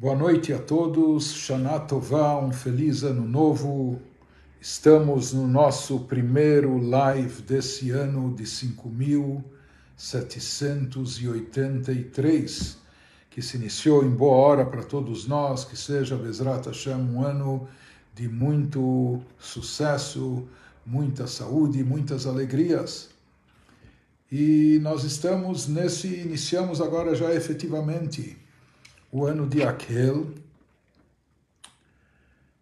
Boa noite a todos, Shana Tová, um feliz ano novo. Estamos no nosso primeiro live desse ano de 5.783, que se iniciou em boa hora para todos nós, que seja, Bezrat Hashem, um ano de muito sucesso, muita saúde, muitas alegrias. E nós iniciamos agora já efetivamente o ano de Akel.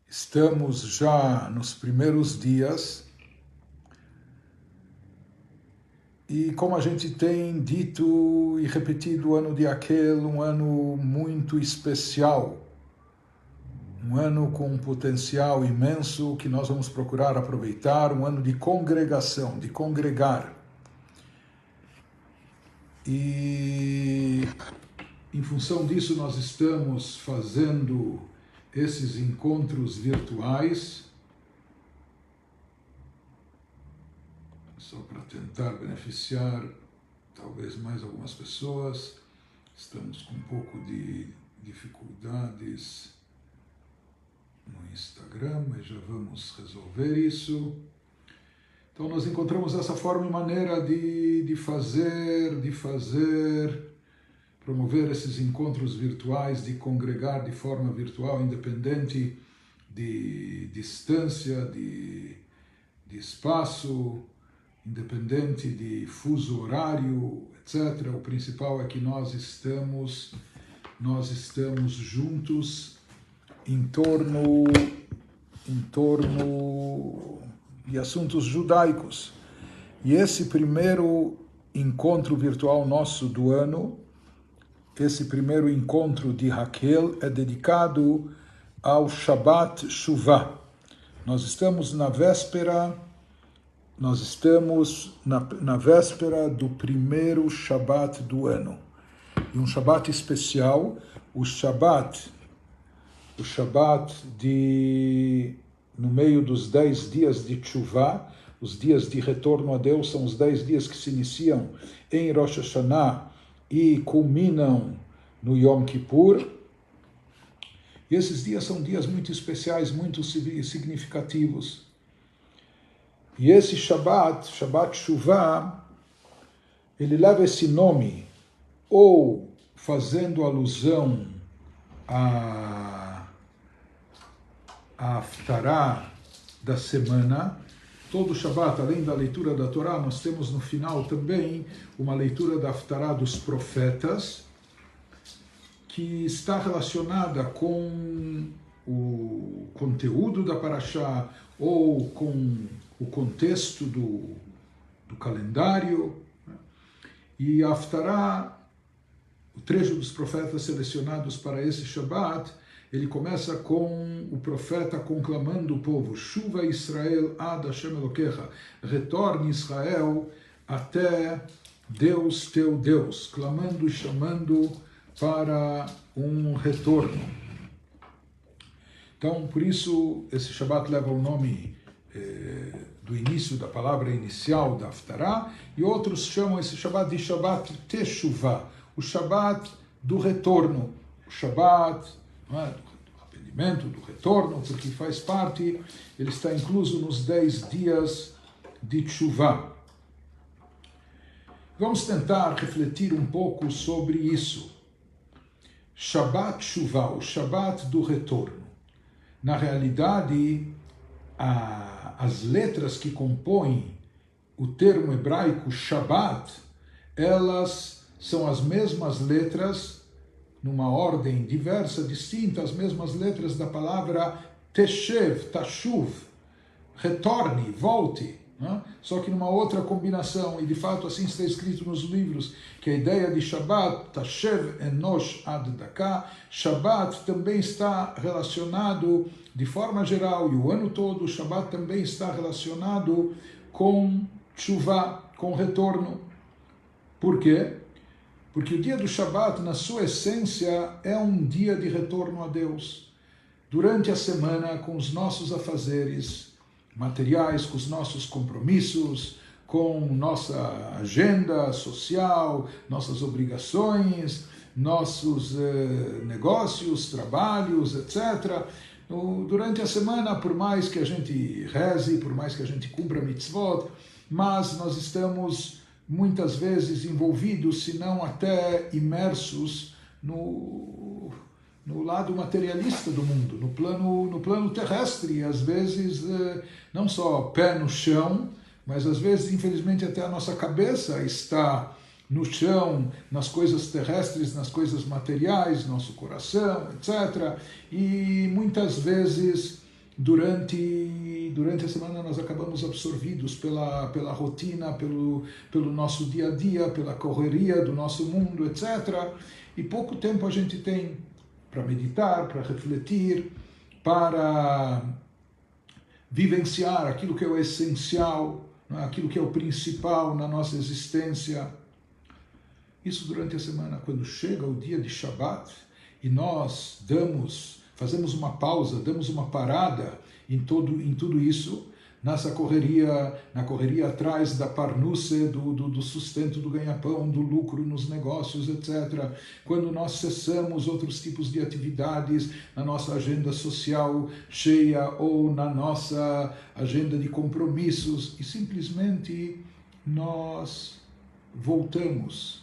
Estamos já nos primeiros dias e, como a gente tem dito e repetido, o ano de Akel, um ano muito especial, um ano com um potencial imenso que nós vamos procurar aproveitar, um ano de congregação, de congregar. E em função disso nós estamos fazendo esses encontros virtuais, só para tentar beneficiar talvez mais algumas pessoas. Estamos com um pouco de dificuldades no Instagram, mas já vamos resolver isso. Então nós encontramos essa forma e maneira de promover esses encontros virtuais, de congregar de forma virtual, independente de distância, de espaço, independente de fuso horário, etc. O principal é que nós estamos juntos em torno de assuntos judaicos. E esse primeiro encontro virtual nosso do ano, esse primeiro encontro de Hakel, é dedicado ao Shabbat Shuvah. Nós estamos na véspera do primeiro Shabbat do ano. E um Shabbat especial, o Shabbat no meio dos 10 dias de Teshuvah, os dias de retorno a Deus, são os 10 dias que se iniciam em Rosh Hashanah e culminam no Yom Kippur. E esses dias são dias muito especiais, muito significativos. E esse Shabbat Shuvah, ele leva esse nome, ou fazendo alusão a Haftarah da semana. Todo Shabbat, além da leitura da Torá, nós temos no final também uma leitura da Haftarah dos profetas, que está relacionada com o conteúdo da Parashá ou com o contexto do calendário. E a Haftarah, o trecho dos profetas selecionados para esse Shabbat, ele começa com o profeta conclamando o povo: Shuva Israel ad Hashem Elokecha, retorne Israel até Deus teu Deus, clamando e chamando para um retorno. Então, por isso, esse Shabbat leva o nome do início da palavra inicial da Haftarah, e outros chamam esse Shabbat de Shabbat Teshuvah, o Shabbat do retorno, o Shabbat do arrependimento, do retorno, porque faz parte, ele está incluso nos 10 dias de Teshuvah. Vamos tentar refletir um pouco sobre isso. Shabbat Shuvah, o Shabbat do retorno. Na realidade, as letras que compõem o termo hebraico Shabbat, elas são as mesmas letras, numa ordem diversa, distinta, as mesmas letras da palavra Teshev, Tashuv, retorne, volte, né? Só que numa outra combinação, e de fato assim está escrito nos livros, que a ideia de Shabbat, Tashev Enosh Ad Daka, Shabbat também está relacionado de forma geral, e o ano todo, o Shabbat também está relacionado com Teshuvah, com retorno. Por quê? Porque o dia do Shabbat, na sua essência, é um dia de retorno a Deus. Durante a semana, com os nossos afazeres materiais, com os nossos compromissos, com nossa agenda social, nossas obrigações, nossos negócios, trabalhos, etc. Durante a semana, por mais que a gente reze, por mais que a gente cumpra mitzvot, mas nós estamos muitas vezes envolvidos, se não até imersos no lado materialista do mundo, no plano terrestre, e às vezes não só pé no chão, mas às vezes, infelizmente, até a nossa cabeça está no chão, nas coisas terrestres, nas coisas materiais, nosso coração, etc. E muitas vezes, durante a semana, nós acabamos absorvidos pela rotina, pelo nosso dia a dia, pela correria do nosso mundo, etc. E pouco tempo a gente tem para meditar, para refletir, para vivenciar aquilo que é o essencial, aquilo que é o principal na nossa existência. Isso durante a semana. Quando chega o dia de Shabbat e nós fazemos uma pausa, damos uma parada em tudo isso, na correria atrás da parnusse, do sustento do ganha-pão, do lucro nos negócios, etc. Quando nós cessamos outros tipos de atividades na nossa agenda social cheia ou na nossa agenda de compromissos e simplesmente nós voltamos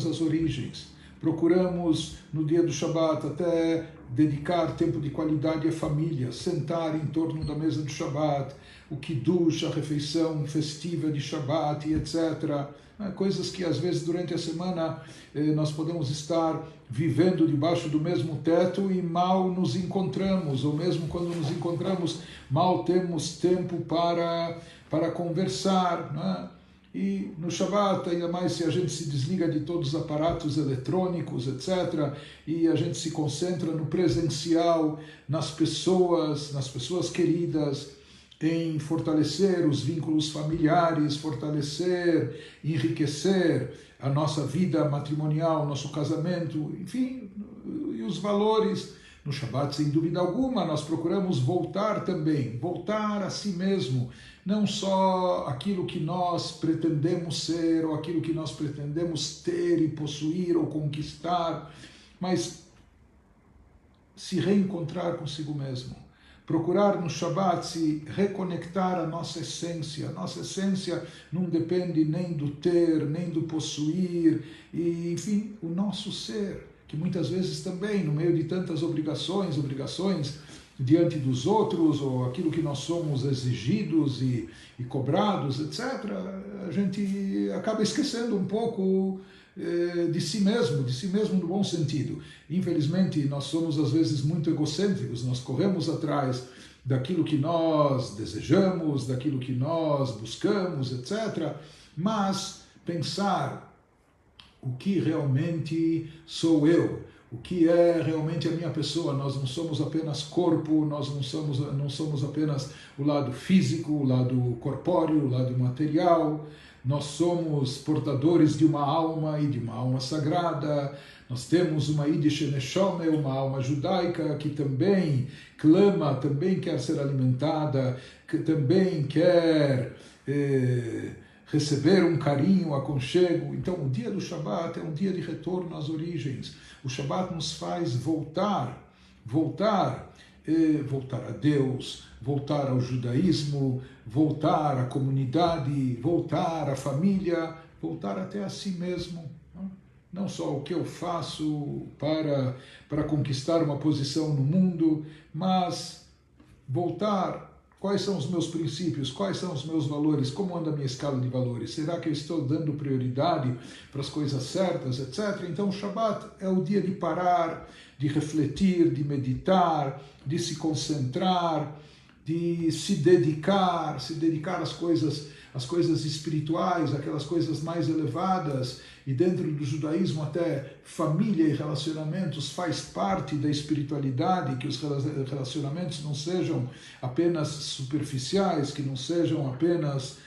às origens. Procuramos, no dia do Shabat, até dedicar tempo de qualidade à família, sentar em torno da mesa do Shabat, o Kiddush, a refeição festiva de Shabat, etc. Coisas que, às vezes, durante a semana, nós podemos estar vivendo debaixo do mesmo teto e mal nos encontramos, ou mesmo quando nos encontramos, mal temos tempo para conversar, né? E no Shabbat, ainda mais se a gente se desliga de todos os aparatos eletrônicos, etc., e a gente se concentra no presencial, nas pessoas queridas, em fortalecer os vínculos familiares, fortalecer, enriquecer a nossa vida matrimonial, nosso casamento, enfim, e os valores. No Shabbat, sem dúvida alguma, nós procuramos voltar a si mesmo, não só aquilo que nós pretendemos ser, ou aquilo que nós pretendemos ter e possuir ou conquistar, mas se reencontrar consigo mesmo. Procurar no Shabbat se reconectar à nossa essência. Nossa essência não depende nem do ter, nem do possuir, e, enfim, o nosso ser, que muitas vezes também, no meio de tantas obrigações diante dos outros, ou aquilo que nós somos exigidos e cobrados, etc., a gente acaba esquecendo um pouco de si mesmo no bom sentido. Infelizmente, nós somos às vezes muito egocêntricos, nós corremos atrás daquilo que nós desejamos, daquilo que nós buscamos, etc., mas pensar o que realmente sou eu, o que é realmente a minha pessoa. Nós não somos apenas corpo, nós não somos apenas o lado físico, o lado corpóreo, o lado material. Nós somos portadores de uma alma e de uma alma sagrada. Nós temos uma Yiddish Neshome, uma alma judaica que também clama, também quer ser alimentada, que também quer receber um carinho, um aconchego. Então, o dia do Shabat é um dia de retorno às origens. O Shabat nos faz voltar a Deus, voltar ao judaísmo, voltar à comunidade, voltar à família, voltar até a si mesmo. Não só o que eu faço para conquistar uma posição no mundo, mas voltar. Quais são os meus princípios? Quais são os meus valores? Como anda a minha escala de valores? Será que eu estou dando prioridade para as coisas certas, etc.? Então, o Shabat é o dia de parar, de refletir, de meditar, de se concentrar, de se dedicar às coisas espirituais, aquelas coisas mais elevadas. E dentro do judaísmo até família e relacionamentos faz parte da espiritualidade, que os relacionamentos não sejam apenas superficiais, que não sejam apenas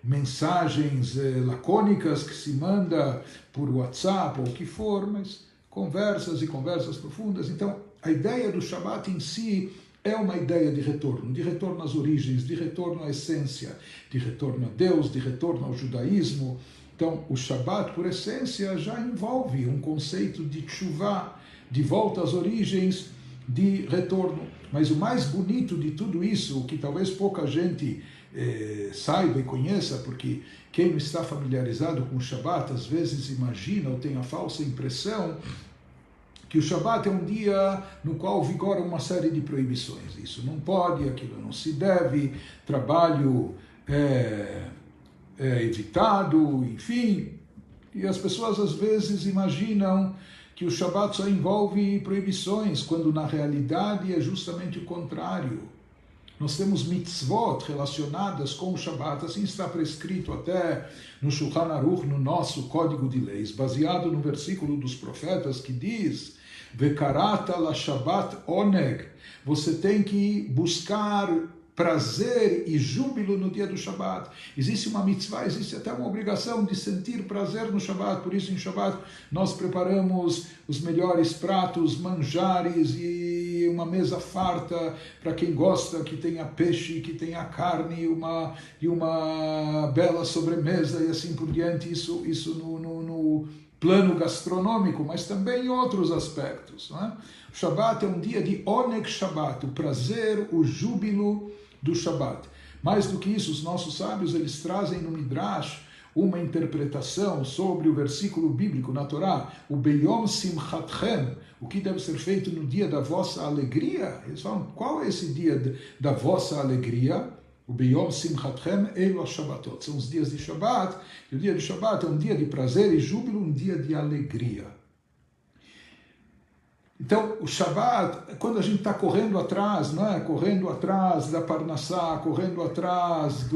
mensagens lacônicas que se manda por WhatsApp ou o que for, mas conversas e conversas profundas. Então, a ideia do Shabat em si é uma ideia de retorno às origens, de retorno à essência, de retorno a Deus, de retorno ao judaísmo, Então, o Shabat, por essência, já envolve um conceito de tshuvah, de volta às origens, de retorno. Mas o mais bonito de tudo isso, o que talvez pouca gente saiba e conheça, porque quem não está familiarizado com o Shabat, às vezes imagina ou tem a falsa impressão que o Shabat é um dia no qual vigora uma série de proibições. Isso não pode, aquilo não se deve, trabalho é evitado, enfim. E as pessoas às vezes imaginam que o Shabat só envolve proibições, quando na realidade é justamente o contrário. Nós temos mitzvot relacionadas com o Shabat, assim está prescrito até no Shulchan Aruch, no nosso Código de Leis, baseado no versículo dos profetas que diz: Vekarata la Shabbat oneg, você tem que buscar prazer e júbilo no dia do Shabat. Existe uma mitzvah, existe até uma obrigação de sentir prazer no Shabat, por isso em Shabat nós preparamos os melhores pratos, manjares e uma mesa farta para quem gosta, que tenha peixe, que tenha carne e uma bela sobremesa e assim por diante, isso no plano gastronômico, mas também em outros aspectos. Né? O Shabat é um dia de Oneg Shabat, o prazer, o júbilo do Shabat. Mais do que isso, os nossos sábios eles trazem no Midrash uma interpretação sobre o versículo bíblico na Torá, o Beyom Simchatchem, o que deve ser feito no dia da vossa alegria. Eles falam, qual é esse dia da vossa alegria? O Beyom Simchatchem Elo Shabbatot. São os dias de Shabat, e o dia de Shabat é um dia de prazer e júbilo, um dia de alegria. Então, o Shabat, quando a gente está correndo atrás, não é? Correndo atrás da Parnassá, correndo atrás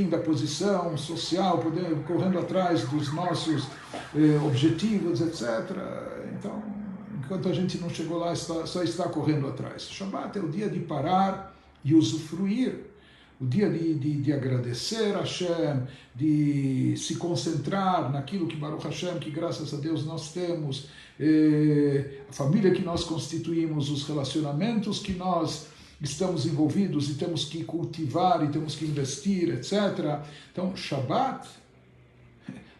da posição social, correndo atrás dos nossos objetivos, etc. Então, enquanto a gente não chegou lá, só está correndo atrás. O Shabat é o dia de parar e usufruir, o dia de agradecer a Hashem, de se concentrar naquilo que Baruch Hashem, que graças a Deus nós temos, a família que nós constituímos, os relacionamentos que nós estamos envolvidos e temos que cultivar e temos que investir, etc. Então, Shabat,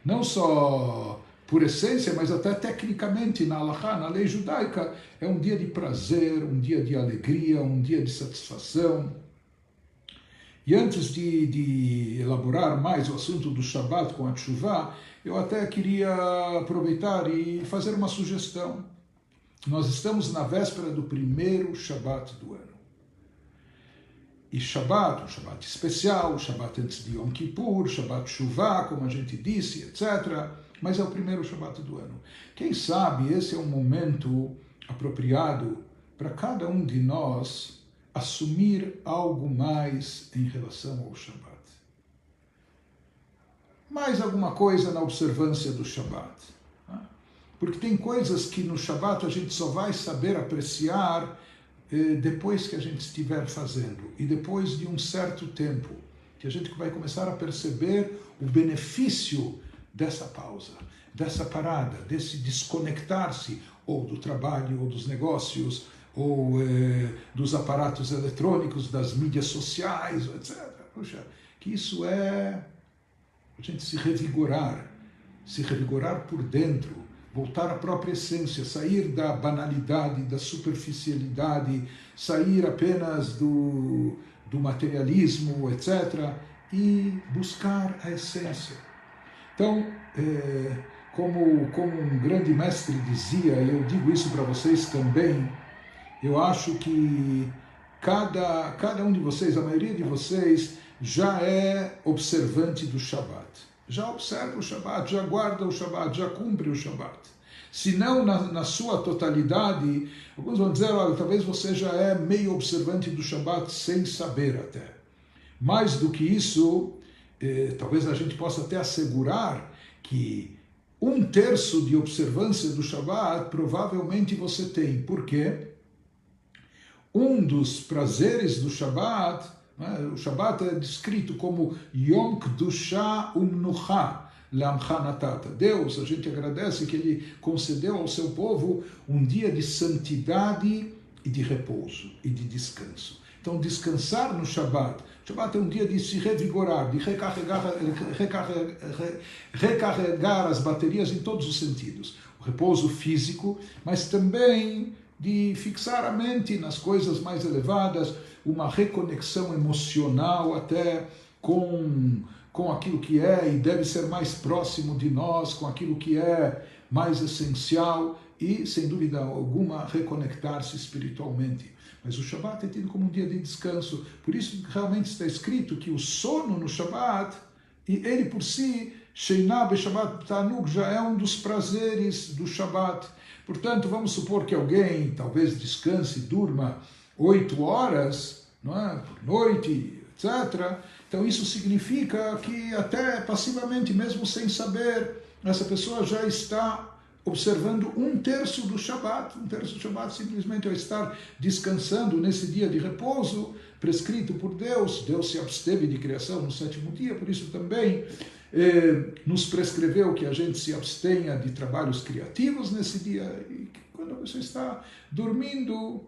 não só por essência, mas até tecnicamente na Halachá, na lei judaica, é um dia de prazer, um dia de alegria, um dia de satisfação. E antes de elaborar mais o assunto do Shabat com a Teshuvah, eu até queria aproveitar e fazer uma sugestão. Nós estamos na véspera do primeiro Shabat do ano. E Shabat, um Shabat especial, Shabat antes de Yom Kippur, Shabat Teshuvah, como a gente disse, etc. Mas é o primeiro Shabat do ano. Quem sabe esse é um momento apropriado para cada um de nós assumir algo mais em relação ao Shabat. Mais alguma coisa na observância do Shabat. Porque tem coisas que no Shabat a gente só vai saber apreciar depois que a gente estiver fazendo. E depois de um certo tempo, que a gente vai começar a perceber o benefício dessa pausa, dessa parada, desse desconectar-se ou do trabalho, ou dos negócios, ou dos aparatos eletrônicos, das mídias sociais, etc. Puxa, que isso é a gente se revigorar por dentro, voltar à própria essência, sair da banalidade, da superficialidade, sair apenas do materialismo, etc., e buscar a essência. Então, como um grande mestre dizia, e eu digo isso para vocês também, eu acho que cada um de vocês, a maioria de vocês, já é observante do Shabat. Já observa o Shabat, já guarda o Shabat, já cumpre o Shabat. Se não na sua totalidade, alguns vão dizer, olha, talvez você já é meio observante do Shabat sem saber até. Mais do que isso, talvez a gente possa até assegurar que 1/3 de observância do Shabat provavelmente você tem. Por quê? Um dos prazeres do Shabat, o Shabat é descrito como Yom Kedushah Umnucha Lamcha Natata. Deus, a gente agradece que Ele concedeu ao seu povo um dia de santidade e de repouso e de descanso. Então, descansar no Shabat. Shabat é um dia de se revigorar, de recarregar as baterias em todos os sentidos. O repouso físico, mas também de fixar a mente nas coisas mais elevadas, uma reconexão emocional até com aquilo que é e deve ser mais próximo de nós, com aquilo que é mais essencial e, sem dúvida alguma, reconectar-se espiritualmente. Mas o Shabat é tido como um dia de descanso. Por isso, realmente está escrito que o sono no Shabat, e ele por si, Sheiná Beshabat Tanug, já é um dos prazeres do Shabat. Portanto, vamos supor que alguém talvez descanse, durma 8 horas, não é? Por noite, etc. Então isso significa que até passivamente, mesmo sem saber, essa pessoa já está observando 1/3 do Shabat. 1/3 do Shabat simplesmente é estar descansando nesse dia de repouso prescrito por Deus. Deus se absteve de criação no 7º dia, por isso também nos prescreveu que a gente se abstenha de trabalhos criativos nesse dia. E quando a pessoa está dormindo,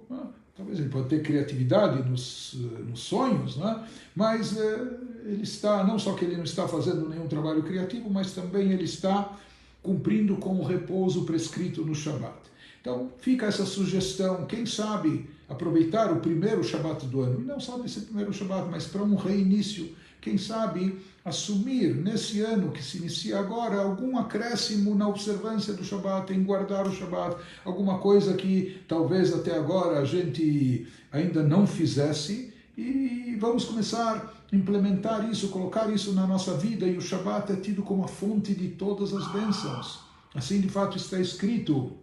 talvez ele pode ter criatividade nos sonhos, né? Mas ele está, não só que ele não está fazendo nenhum trabalho criativo, mas também ele está cumprindo com o repouso prescrito no Shabat. Então fica essa sugestão, quem sabe aproveitar o primeiro Shabat do ano, e não só desse primeiro Shabat, mas para um reinício, quem sabe assumir nesse ano que se inicia agora algum acréscimo na observância do Shabat, em guardar o Shabat, alguma coisa que talvez até agora a gente ainda não fizesse, e vamos começar a implementar isso, colocar isso na nossa vida, e o Shabat é tido como a fonte de todas as bênçãos. Assim de fato está escrito,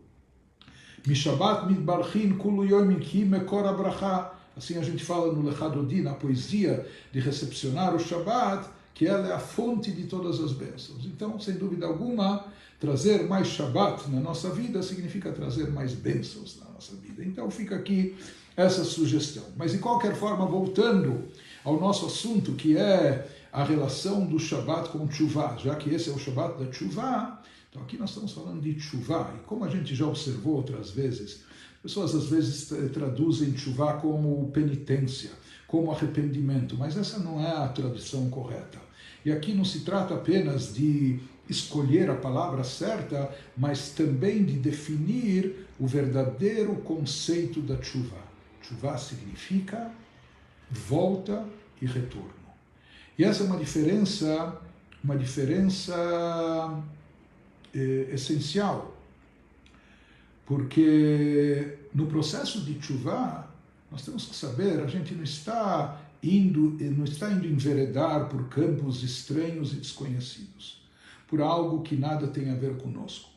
Mishabat mitbarchin kulu yom ki mekor habracha. Assim a gente fala no Lechadodi, na poesia de recepcionar o Shabat, que ela é a fonte de todas as bênçãos. Então, sem dúvida alguma, trazer mais Shabat na nossa vida significa trazer mais bênçãos na nossa vida. Então fica aqui essa sugestão. Mas de qualquer forma, voltando ao nosso assunto, que é a relação do Shabat com o Teshuvah, já que esse é o Shabat da Teshuvah, então aqui nós estamos falando de Teshuvah, e como a gente já observou outras vezes, pessoas às vezes traduzem Teshuvah como penitência, como arrependimento, mas essa não é a tradução correta. E aqui não se trata apenas de escolher a palavra certa, mas também de definir o verdadeiro conceito da Teshuvah. Teshuvah significa volta e retorno. E essa é uma diferença essencial, porque no processo de Teshuvah, nós temos que saber, a gente não está indo enveredar por campos estranhos e desconhecidos, por algo que nada tem a ver conosco.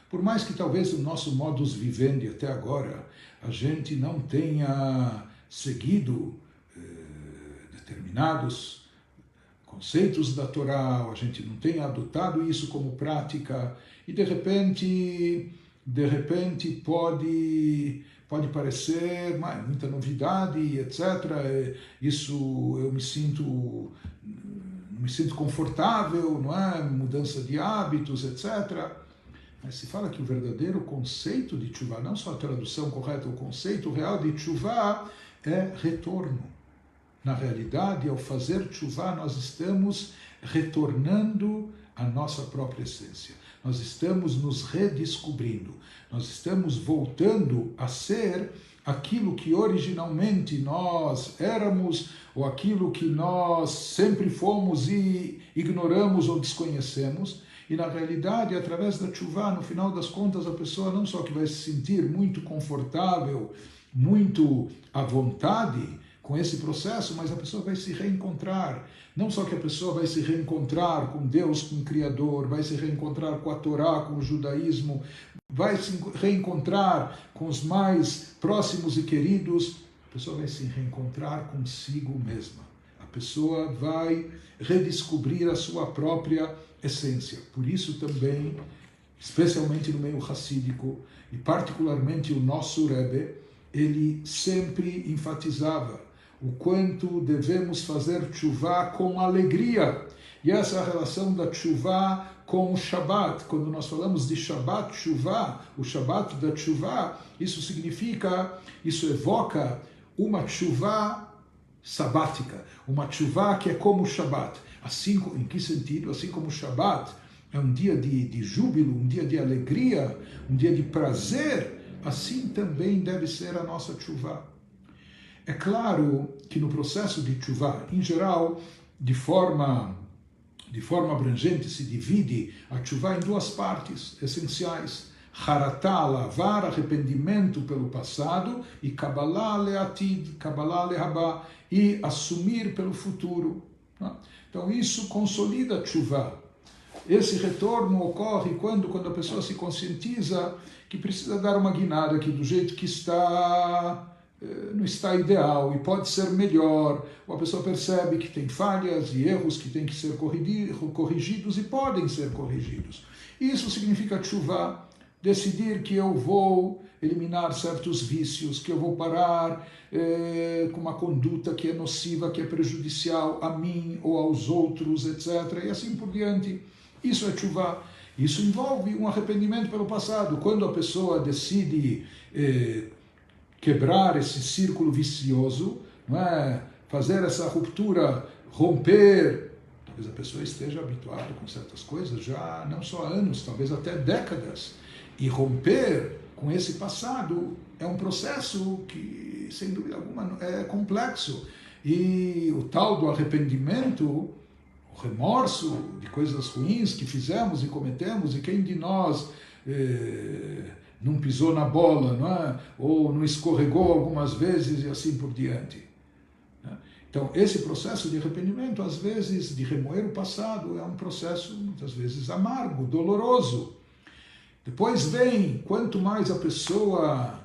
Por mais que talvez o nosso modus vivendi até agora, a gente não tenha seguido determinados conceitos da Torá, a gente não tenha adotado isso como prática, e de repente pode parecer muita novidade, etc. Isso eu não me sinto confortável, não é? Mudança de hábitos, etc. Mas se fala que o verdadeiro conceito de Teshuvah, não só a tradução correta, o conceito real de Teshuvah é retorno. Na realidade, ao fazer Teshuvah, nós estamos retornando à nossa própria essência. Nós estamos nos redescobrindo. Nós estamos voltando a ser aquilo que originalmente nós éramos, ou aquilo que nós sempre fomos e ignoramos ou desconhecemos. E na realidade, através da Teshuvah, no final das contas, a pessoa não só que vai se sentir muito confortável, muito à vontade com esse processo, mas a pessoa vai se reencontrar. Não só que a pessoa vai se reencontrar com Deus, com o Criador, vai se reencontrar com a Torá, com o judaísmo, vai se reencontrar com os mais próximos e queridos, a pessoa vai se reencontrar consigo mesma. A pessoa vai redescobrir a sua própria essência. Por isso também, especialmente no meio hassídico, e particularmente o nosso Rebbe, ele sempre enfatizava o quanto devemos fazer Teshuvah com alegria. E essa é a relação da Teshuvah com o Shabat. Quando nós falamos de Shabat Teshuvah, o Shabat da Teshuvah, isso evoca uma Teshuvah sabática, uma tshuva que é como o Shabat. Assim, em que sentido? Assim como o Shabat é um dia de júbilo, um dia de alegria, um dia de prazer, assim também deve ser a nossa tshuva. É claro que no processo de tshuva, em geral, de forma abrangente, se divide a tshuva em duas partes essenciais. Haratá, lavar, arrependimento pelo passado, e Kabbalah le'atid, Kabbalah le'habá, e assumir pelo futuro. Então isso consolida a tshuva. Esse retorno ocorre quando a pessoa se conscientiza que precisa dar uma guinada, que do jeito que está, não está ideal e pode ser melhor, ou a pessoa percebe que tem falhas e erros que têm que ser corrigidos e podem ser corrigidos. Isso significa tshuva, decidir que eu vou eliminar certos vícios, que eu vou parar com uma conduta que é nociva, que é prejudicial a mim ou aos outros, etc. E assim por diante. Isso é tshuva. Isso envolve um arrependimento pelo passado. Quando a pessoa decide quebrar esse círculo vicioso, não é? Fazer essa ruptura, romper. Talvez a pessoa esteja habituada com certas coisas já não só há anos, talvez até décadas. E romper com esse passado é um processo que, sem dúvida alguma, é complexo. E o tal do arrependimento, o remorso de coisas ruins que fizemos e cometemos, e quem de nós não pisou na bola, não é? Ou não escorregou algumas vezes e assim por diante. Então, esse processo de arrependimento, às vezes, de remoer o passado, é um processo, muitas vezes, amargo, doloroso. Depois vem, quanto mais a pessoa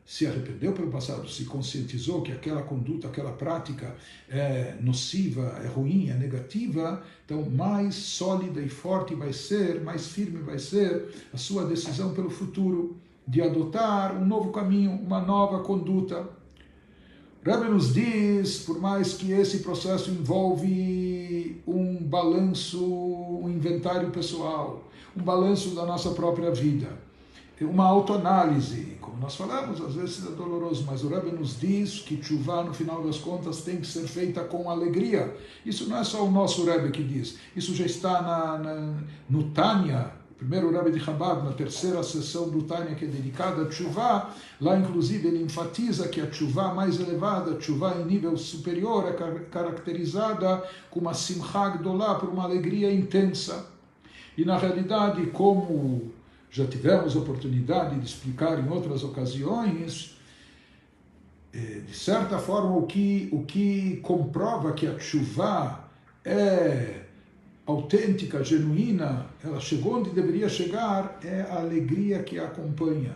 se arrependeu pelo passado, se conscientizou que aquela conduta, aquela prática é nociva, é ruim, é negativa, então mais sólida e forte vai ser, mais firme vai ser a sua decisão pelo futuro, de adotar um novo caminho, uma nova conduta. Rebbe nos diz, por mais que esse processo envolve um balanço, um inventário pessoal, um balanço da nossa própria vida, uma autoanálise, como nós falamos, às vezes é doloroso, mas o Rebbe nos diz que tshuva, no final das contas, tem que ser feita com alegria. Isso não é só o nosso Rebbe que diz, isso já está no Tânia, o primeiro Rebbe de Chabad, na terceira sessão do Tânia, que é dedicada a tshuva. Lá, inclusive, ele enfatiza que a tshuva mais elevada, a tshuva em nível superior, é caracterizada com uma simcha gdolá, por uma alegria intensa. E, na realidade, como já tivemos oportunidade de explicar em outras ocasiões, de certa forma, o que comprova que a tshuva é autêntica, genuína, ela chegou onde deveria chegar, é a alegria que a acompanha.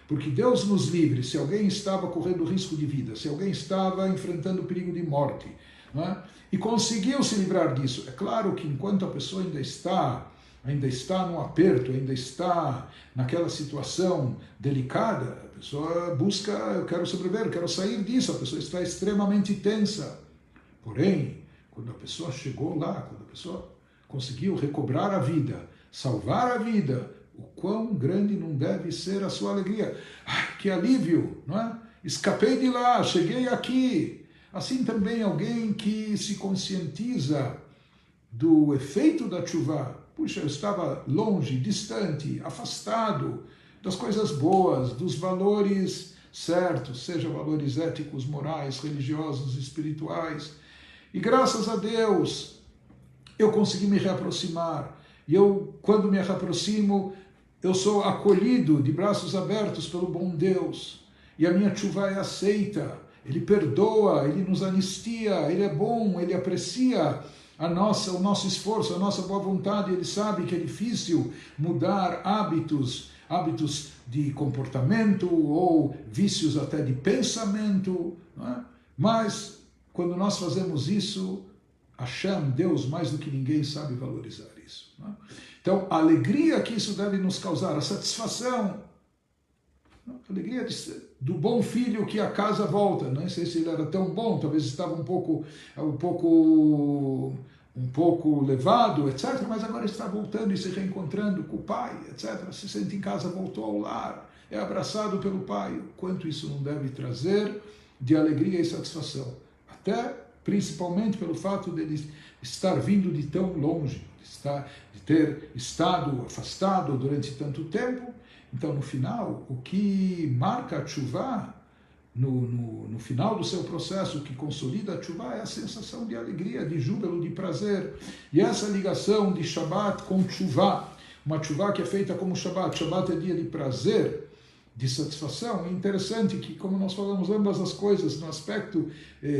Porque Deus nos livre, se alguém estava correndo risco de vida, se alguém estava enfrentando perigo de morte, não é? E conseguiu se livrar disso. É claro que enquanto a pessoa ainda está no aperto, ainda está naquela situação delicada, a pessoa busca, eu quero sobreviver, eu quero sair disso, a pessoa está extremamente tensa. Porém, quando a pessoa chegou lá, quando a pessoa conseguiu recobrar a vida, salvar a vida, o quão grande não deve ser a sua alegria. Que alívio, não é? Escapei de lá, cheguei aqui. Assim também alguém que se conscientiza do efeito da tshuva. Puxa, eu estava longe, distante, afastado das coisas boas, dos valores certos, seja valores éticos, morais, religiosos, espirituais. E graças a Deus, eu consegui me reaproximar. E quando me reaproximo, eu sou acolhido de braços abertos pelo bom Deus. E a minha tshuva é aceita. Ele perdoa, ele nos anistia, ele é bom, ele aprecia o nosso esforço, a nossa boa vontade. Ele sabe que é difícil mudar hábitos de comportamento ou vícios até de pensamento. Não é? Mas, quando nós fazemos isso, Hashem, Deus, mais do que ninguém, sabe valorizar isso. Não é? Então, a alegria que isso deve nos causar, a satisfação, a alegria do bom filho que a casa volta. Não sei se ele era tão bom, talvez estava um pouco levado, etc. Mas agora está voltando e se reencontrando com o pai, etc. Se sente em casa, voltou ao lar, é abraçado pelo pai. O quanto isso não deve trazer de alegria e satisfação. Até, principalmente pelo fato de ele estar vindo de tão longe, de ter estado afastado durante tanto tempo. Então, no final, o que marca a tchuvá, no final do seu processo, o que consolida a tchuvá é a sensação de alegria, de júbilo, de prazer. E essa ligação de Shabbat com tchuvá, uma tchuvá que é feita como Shabbat. Shabbat é dia de prazer, de satisfação. É interessante que, como nós falamos ambas as coisas no aspecto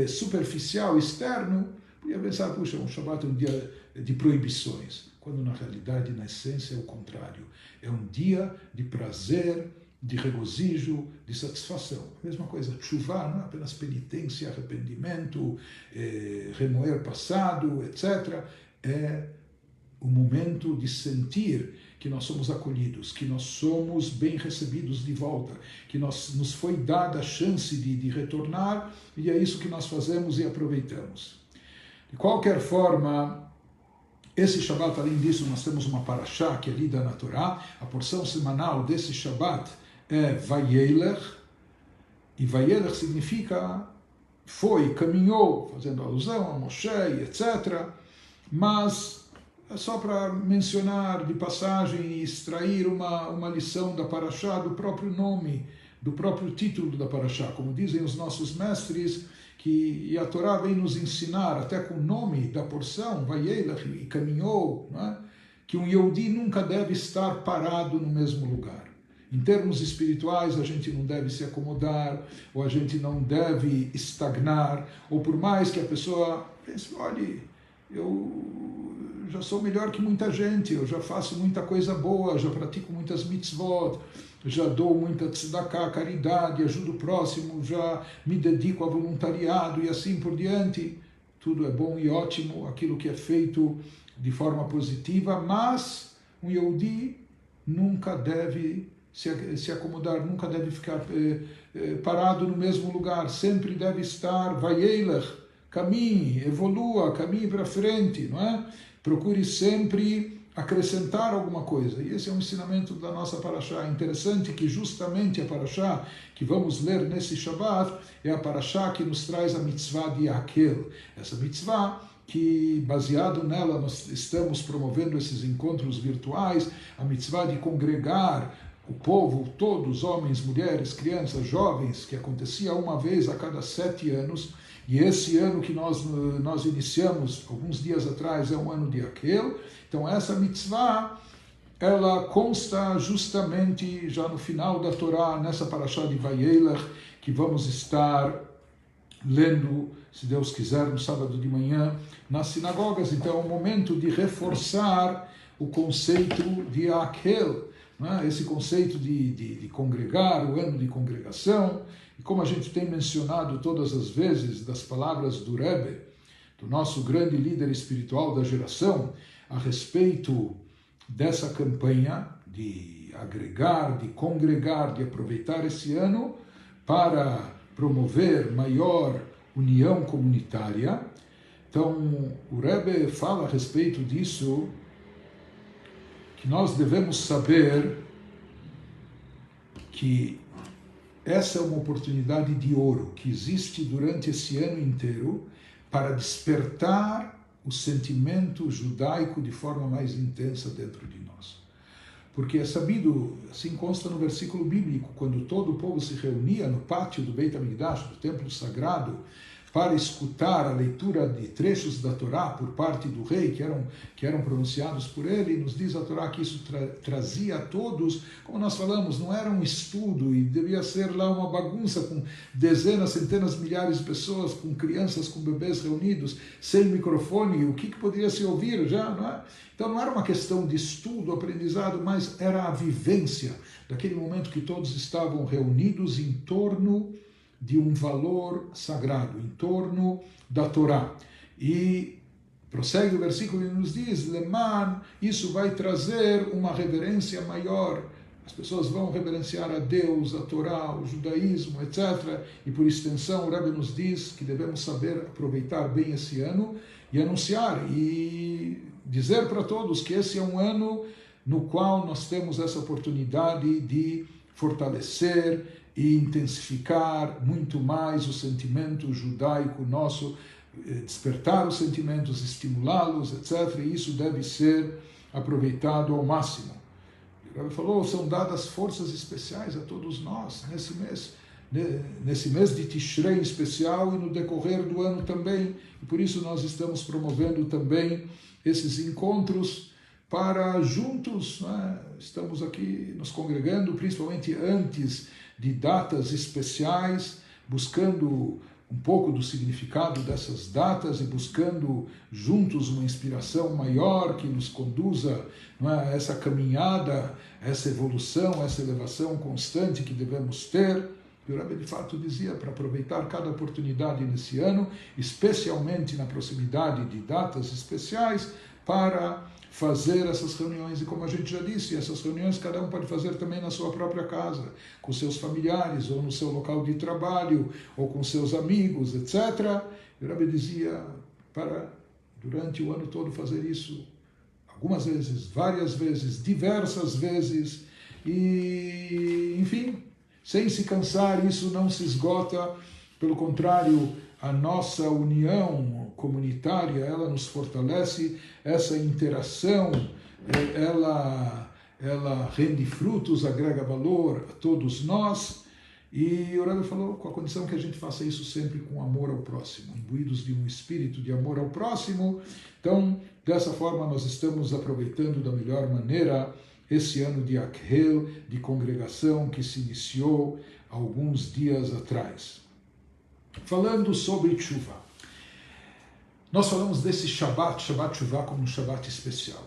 superficial, externo, podia pensar, puxa, um Shabbat é um dia de proibições, quando na realidade, na essência, é o contrário. É um dia de prazer, de regozijo, de satisfação. A mesma coisa, tchuvá não é apenas penitência, arrependimento, remoer passado, etc. É o momento de sentir que nós somos acolhidos, que nós somos bem recebidos de volta, que nos foi dada a chance de retornar, e é isso que nós fazemos e aproveitamos. De qualquer forma, esse Shabbat, além disso, nós temos uma parashá que é lida na Torá. A porção semanal desse Shabbat é Vayelech, e Vayelech significa foi, caminhou, fazendo alusão a Moshe, etc. Mas é só para mencionar de passagem e extrair uma lição da parashá, do próprio nome, do próprio título da parashá. Como dizem os nossos mestres, que a Torá vem nos ensinar, até com o nome da porção, Vayelech, e caminhou, não é? Que um Yehudi nunca deve estar parado no mesmo lugar. Em termos espirituais, a gente não deve se acomodar, ou a gente não deve estagnar, ou por mais que a pessoa pense, olha, eu já sou melhor que muita gente, eu já faço muita coisa boa, já pratico muitas mitzvot, já dou muita tzedakah, caridade, ajudo o próximo, já me dedico a voluntariado e assim por diante. Tudo é bom e ótimo, aquilo que é feito de forma positiva, mas um Yehudi nunca deve se acomodar, nunca deve ficar parado no mesmo lugar, sempre deve estar Vayelech, caminhe, evolua, caminhe para frente, não é? Procure sempre acrescentar alguma coisa. E esse é um ensinamento da nossa parashá. É interessante que justamente a parashá que vamos ler nesse Shabbat é a parashá que nos traz a mitzvah de Akel. Essa mitzvah que, baseado nela, nós estamos promovendo esses encontros virtuais, a mitzvah de congregar o povo, todos, homens, mulheres, crianças, jovens, que acontecia uma vez a cada 7 anos, e esse ano que nós iniciamos, alguns dias atrás, é um ano de Akel. Então essa mitzvah, ela consta justamente já no final da Torá, nessa parashá de Vayelech, que vamos estar lendo, se Deus quiser, no sábado de manhã, nas sinagogas. Então é um momento de reforçar o conceito de Akel, né? Esse conceito de congregar, o ano de congregação. E como a gente tem mencionado todas as vezes das palavras do Rebbe, do nosso grande líder espiritual da geração, a respeito dessa campanha de agregar, de congregar, de aproveitar esse ano para promover maior união comunitária. Então, o Rebbe fala a respeito disso, que nós devemos saber que essa é uma oportunidade de ouro que existe durante esse ano inteiro para despertar o sentimento judaico de forma mais intensa dentro de nós. Porque é sabido, assim consta no versículo bíblico, quando todo o povo se reunia no pátio do Beit HaMikdash, do templo sagrado, para escutar a leitura de trechos da Torá por parte do rei, que eram pronunciados por ele, nos diz a Torá que isso trazia a todos, como nós falamos, não era um estudo, e devia ser lá uma bagunça com dezenas, centenas, milhares de pessoas, com crianças, com bebês reunidos, sem microfone, o que poderia se ouvir já, não é? Então não era uma questão de estudo, aprendizado, mas era a vivência daquele momento que todos estavam reunidos em torno de um valor sagrado, em torno da Torá. E prossegue o versículo e nos diz, Leman, isso vai trazer uma reverência maior. As pessoas vão reverenciar a Deus, a Torá, o judaísmo, etc. E por extensão, o Rebbe nos diz que devemos saber aproveitar bem esse ano e anunciar e dizer para todos que esse é um ano no qual nós temos essa oportunidade de fortalecer e intensificar muito mais o sentimento judaico nosso, despertar os sentimentos, estimulá-los, etc. E isso deve ser aproveitado ao máximo. O Rebbe falou, são dadas forças especiais a todos nós nesse mês de Tishrei em especial e no decorrer do ano também. E por isso nós estamos promovendo também esses encontros para juntos, né? Estamos aqui nos congregando, principalmente antes de datas especiais, buscando um pouco do significado dessas datas e buscando juntos uma inspiração maior que nos conduza, não é, a essa caminhada, essa evolução, essa elevação constante que devemos ter. E o Rebbe de fato dizia para aproveitar cada oportunidade nesse ano, especialmente na proximidade de datas especiais, para fazer essas reuniões. E como a gente já disse, essas reuniões cada um pode fazer também na sua própria casa, com seus familiares, ou no seu local de trabalho, ou com seus amigos, etc. E o Rebbe dizia para, durante o ano todo, fazer isso algumas vezes, várias vezes, diversas vezes, e, enfim, sem se cansar, isso não se esgota, pelo contrário, a nossa união comunitária, ela nos fortalece, essa interação, ela rende frutos, agrega valor a todos nós, e o Rebbe falou, com a condição que a gente faça isso sempre com amor ao próximo, imbuídos de um espírito de amor ao próximo. Então, dessa forma, nós estamos aproveitando da melhor maneira esse ano de Akhel, de congregação que se iniciou alguns dias atrás. Falando sobre Tshuva, nós falamos desse Shabbat Shuvah, como um Shabbat especial.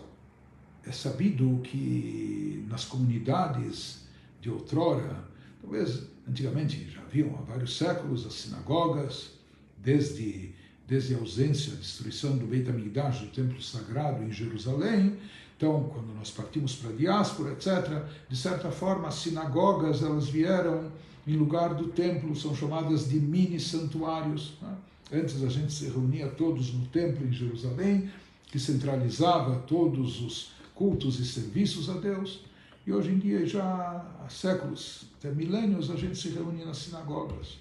É sabido que nas comunidades de outrora, talvez antigamente já haviam há vários séculos, as sinagogas, desde a ausência, a destruição do Beit HaMikdash, do Templo Sagrado em Jerusalém. Então, quando nós partimos para a diáspora, etc., de certa forma, as sinagogas, elas vieram em lugar do templo, são chamadas de mini-santuários. Né? Antes a gente se reunia todos no templo em Jerusalém, que centralizava todos os cultos e serviços a Deus. E hoje em dia, já há séculos, até milênios, a gente se reúne nas sinagogas.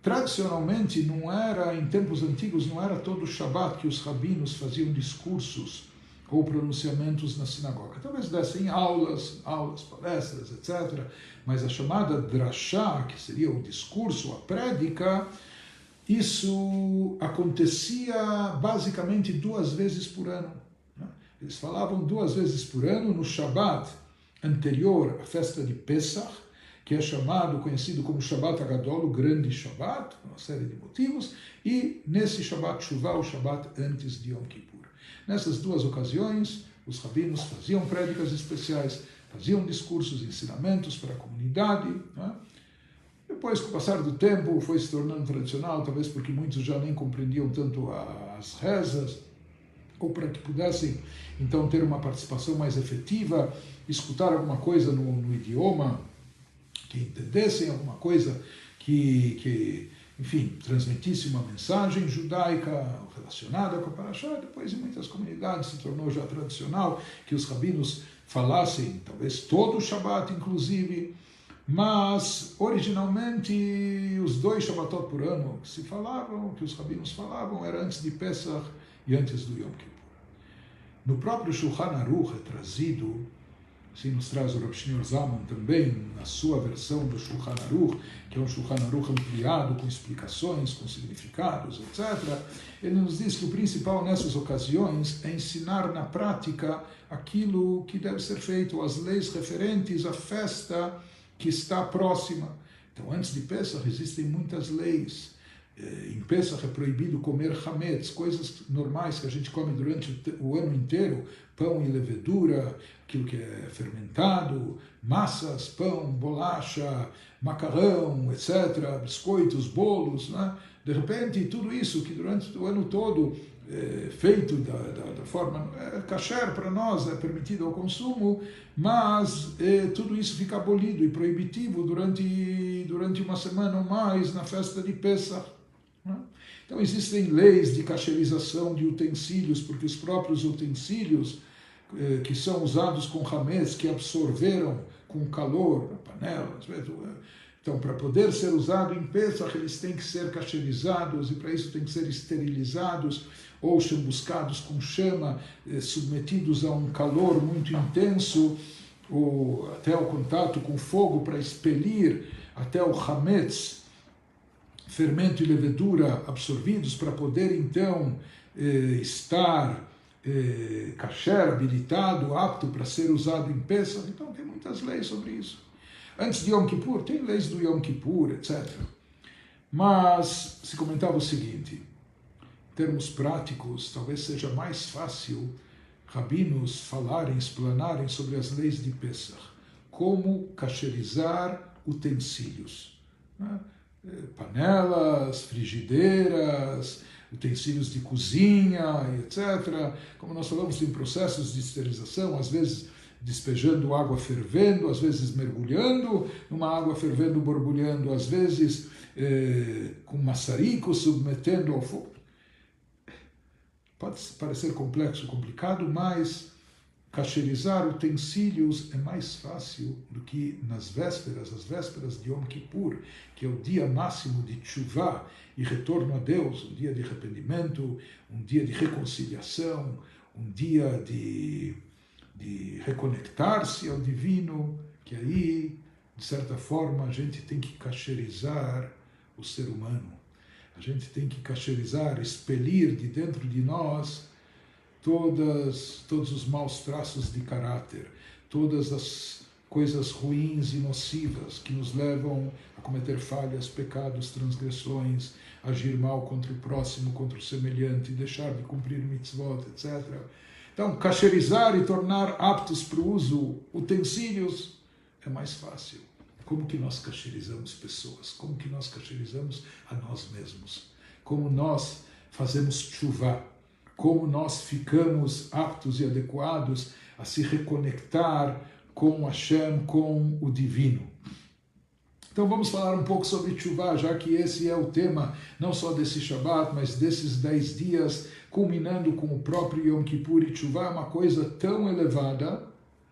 Tradicionalmente, em tempos antigos, não era todo Shabat que os rabinos faziam discursos ou pronunciamentos na sinagoga. Talvez dessem aulas, palestras, etc. Mas a chamada drashá, que seria o discurso, a prédica, isso acontecia basicamente 2 vezes por ano. Eles falavam 2 vezes por ano no Shabat anterior à festa de Pesach, que é conhecido como Shabbat Agadol, o grande Shabbat, por uma série de motivos, e nesse Shabbat Shuvah, o Shabbat antes de Yom Kippur. Nessas 2 ocasiões, os rabinos faziam prédicas especiais, faziam discursos, ensinamentos para a comunidade. Né? Depois, com o passar do tempo, foi se tornando tradicional, talvez porque muitos já nem compreendiam tanto as rezas, ou para que pudessem, então, ter uma participação mais efetiva, escutar alguma coisa no idioma, que entendessem alguma coisa que enfim, transmitisse uma mensagem judaica relacionada com a Parashá. Depois, em muitas comunidades, se tornou já tradicional que os rabinos falassem, talvez todo o Shabat, inclusive, mas, originalmente, os 2 Shabbatot por ano que os rabinos falavam, era antes de Pesach e antes do Yom Kippur. No próprio Shulchan Aruch é trazido, assim nos traz o Rav Shneur Zalman também, na sua versão do Shulchan Aruch, que é um Shulchan Aruch ampliado, com explicações, com significados, etc. Ele nos diz que o principal nessas ocasiões é ensinar na prática aquilo que deve ser feito, as leis referentes à festa que está próxima. Então, antes de Pesach, existem muitas leis. Em Pesach é proibido comer hametz, coisas normais que a gente come durante o ano inteiro, pão e levedura, aquilo que é fermentado, massas, pão, bolacha, macarrão, etc., biscoitos, bolos, né? De repente, tudo isso que durante o ano todo é feito da forma kasher para nós, é permitido ao consumo, mas tudo isso fica abolido e proibitivo durante uma semana ou mais na festa de Pesach. Então existem leis de cacherização de utensílios, porque os próprios utensílios que são usados com hametz, que absorveram com calor na panela, Então, para poder ser usado em Pesach, eles têm que ser cacherizados, e para isso têm que ser esterilizados, ou chamuscados com chama, submetidos a um calor muito intenso, ou até o contato com fogo para expelir até o hametz, fermento e levedura absorvidos, para poder então estar kasher, habilitado, apto para ser usado em Pesach. Então tem muitas leis sobre isso. Antes de Yom Kippur, tem leis do Yom Kippur, etc. Mas se comentava o seguinte, em termos práticos, talvez seja mais fácil rabinos falarem, explanarem sobre as leis de Pesach, como kasherizar utensílios, né? Panelas, frigideiras, utensílios de cozinha, etc. Como nós falamos, tem processos de esterilização, às vezes despejando água fervendo, às vezes mergulhando numa água fervendo, borbulhando, às vezes com maçarico, submetendo ao fogo. Pode parecer complexo, complicado, mas kasherizar utensílios é mais fácil do que nas vésperas, as vésperas de Yom Kippur, que é o dia máximo de tshuvah e retorno a Deus, um dia de arrependimento, um dia de reconciliação, um dia de reconectar-se ao divino, que aí, de certa forma, a gente tem que kasherizar o ser humano. A gente tem que kasherizar, expelir de dentro de nós todos os maus traços de caráter, todas as coisas ruins e nocivas que nos levam a cometer falhas, pecados, transgressões, agir mal contra o próximo, contra o semelhante, deixar de cumprir mitzvot, etc. Então, kasherizar e tornar aptos para o uso utensílios é mais fácil. Como que nós kasherizamos pessoas? Como que nós kasherizamos a nós mesmos? Como nós fazemos tshuvah? Como nós ficamos aptos e adequados a se reconectar com Hashem, com o divino? Então vamos falar um pouco sobre tshuvah, já que esse é o tema não só desse Shabbat, mas desses 10 dias, culminando com o próprio Yom Kippur. E tshuvah é uma coisa tão elevada,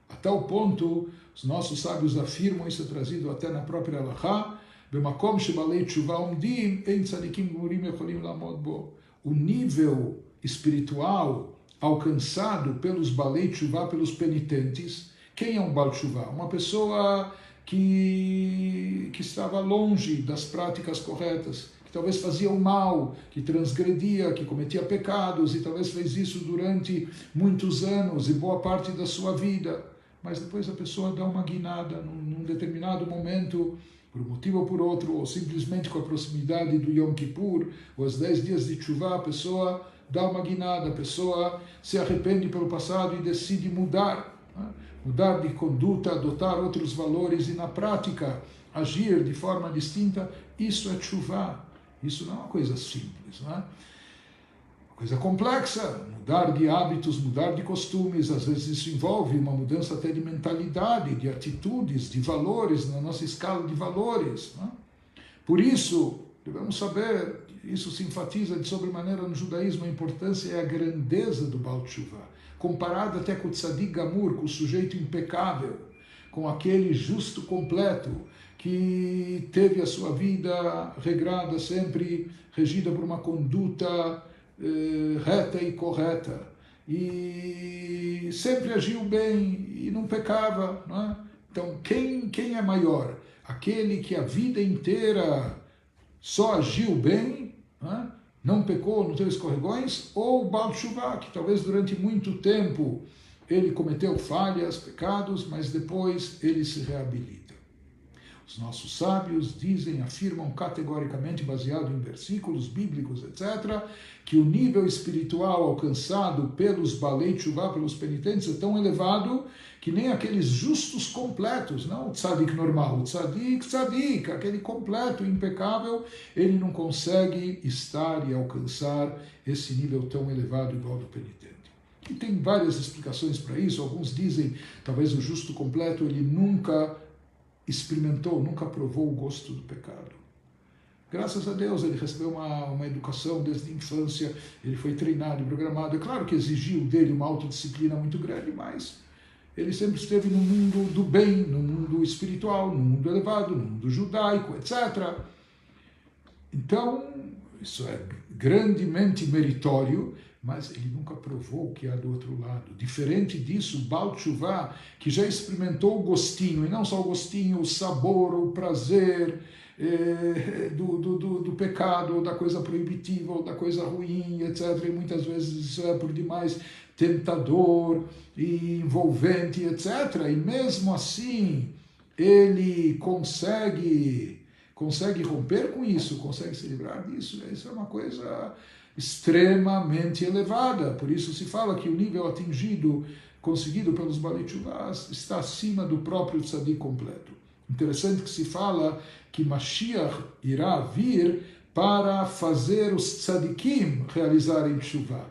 a tal ponto, os nossos sábios afirmam, isso é trazido até na própria Halachá, Bemakom shebalei tshuvah umdim, ein tzadikim gemurim yecholim lamod bo. O nível espiritual alcançado pelos balei tshuvah, pelos penitentes. Quem é um bal tshuvah? Uma pessoa que estava longe das práticas corretas, que talvez fazia o mal, que transgredia, que cometia pecados, e talvez fez isso durante muitos anos e boa parte da sua vida. Mas depois a pessoa dá uma guinada num determinado momento, por um motivo ou por outro, ou simplesmente com a proximidade do Yom Kippur, ou os 10 dias de tshuvah, a pessoa dá uma guinada, a pessoa se arrepende pelo passado e decide mudar, né? Mudar de conduta, adotar outros valores e na prática agir de forma distinta. Isso é tshuvah. Isso não é uma coisa simples, não é? Uma coisa complexa, mudar de hábitos, mudar de costumes, às vezes isso envolve uma mudança até de mentalidade, de atitudes, de valores, na nossa escala de valores, não é? Por isso, devemos saber, isso se enfatiza de sobremaneira no judaísmo, a importância e a grandeza do Baal Teshuvah, comparado até com o Tzadik Gamur, com o sujeito impecável, com aquele justo completo, que teve a sua vida regrada, sempre regida por uma conduta reta e correta, e sempre agiu bem e não pecava, não é? Então, quem é maior? Aquele que a vida inteira só agiu bem, não pecou, não teve escorregões, ou o Baal Teshuvah, que talvez durante muito tempo ele cometeu falhas, pecados, mas depois ele se reabilita. Os nossos sábios dizem, afirmam categoricamente, baseado em versículos bíblicos, etc., que o nível espiritual alcançado pelos Balei Teshuvah, pelos penitentes, é tão elevado que nem aqueles justos completos, não o tzadik normal, o tzadik, aquele completo, impecável, ele não consegue estar e alcançar esse nível tão elevado igual do penitente. E tem várias explicações para isso. Alguns dizem, talvez o justo completo, ele nunca experimentou, nunca provou o gosto do pecado. Graças a Deus ele recebeu uma educação desde a infância, ele foi treinado e programado. É claro que exigiu dele uma autodisciplina muito grande, mas ele sempre esteve no mundo do bem, no mundo espiritual, no mundo elevado, no mundo judaico, etc. Então, isso é grandemente meritório, mas ele nunca provou o que há do outro lado. Diferente disso, o Baal Teshuvah, que já experimentou o gostinho, e não só o gostinho, o sabor, o prazer do pecado, ou da coisa proibitiva, ou da coisa ruim, etc. E muitas vezes isso é por demais tentador e envolvente, etc. E mesmo assim, ele consegue romper com isso, consegue se livrar disso. Isso é uma coisa extremamente elevada. Por isso se fala que o nível atingido, conseguido pelos Baalei Teshuvah, está acima do próprio tzadik completo. Interessante que se fala que Mashiach irá vir para fazer os tzadikim realizarem Teshuvah.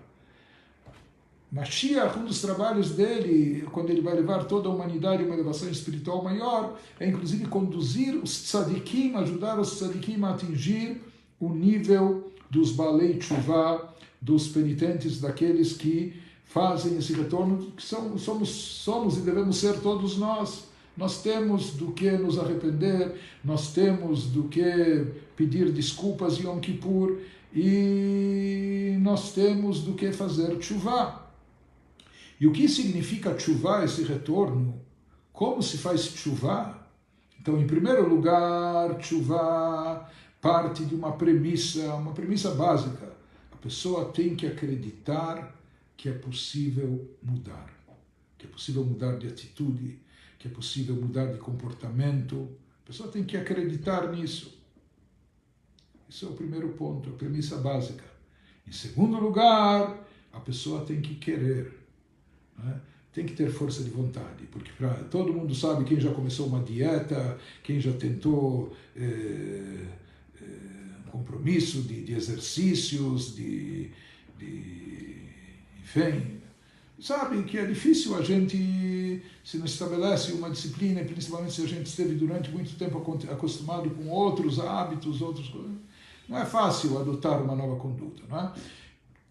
Mashiach, um dos trabalhos dele, quando ele vai levar toda a humanidade a uma elevação espiritual maior, é inclusive conduzir os tzadikim, ajudar os tzadikim a atingir o nível dos Baalei Teshuvah, dos penitentes, daqueles que fazem esse retorno, que somos e devemos ser todos nós. Nós temos do que nos arrepender, nós temos do que pedir desculpas em Yom Kippur, e nós temos do que fazer Teshuvah. E o que significa Teshuvah, esse retorno? Como se faz Teshuvah? Então, em primeiro lugar, Teshuvah parte de uma premissa básica. A pessoa tem que acreditar que é possível mudar, que é possível mudar de atitude, que é possível mudar de comportamento. A pessoa tem que acreditar nisso. Isso é o primeiro ponto, a premissa básica. Em segundo lugar, a pessoa tem que querer. Tem que ter força de vontade, porque todo mundo sabe, quem já começou uma dieta, quem já tentou um compromisso de exercícios, enfim, sabe que é difícil a gente, se não estabelece uma disciplina, principalmente se a gente esteve durante muito tempo acostumado com outros hábitos, outras coisas, não é fácil adotar uma nova conduta, não é?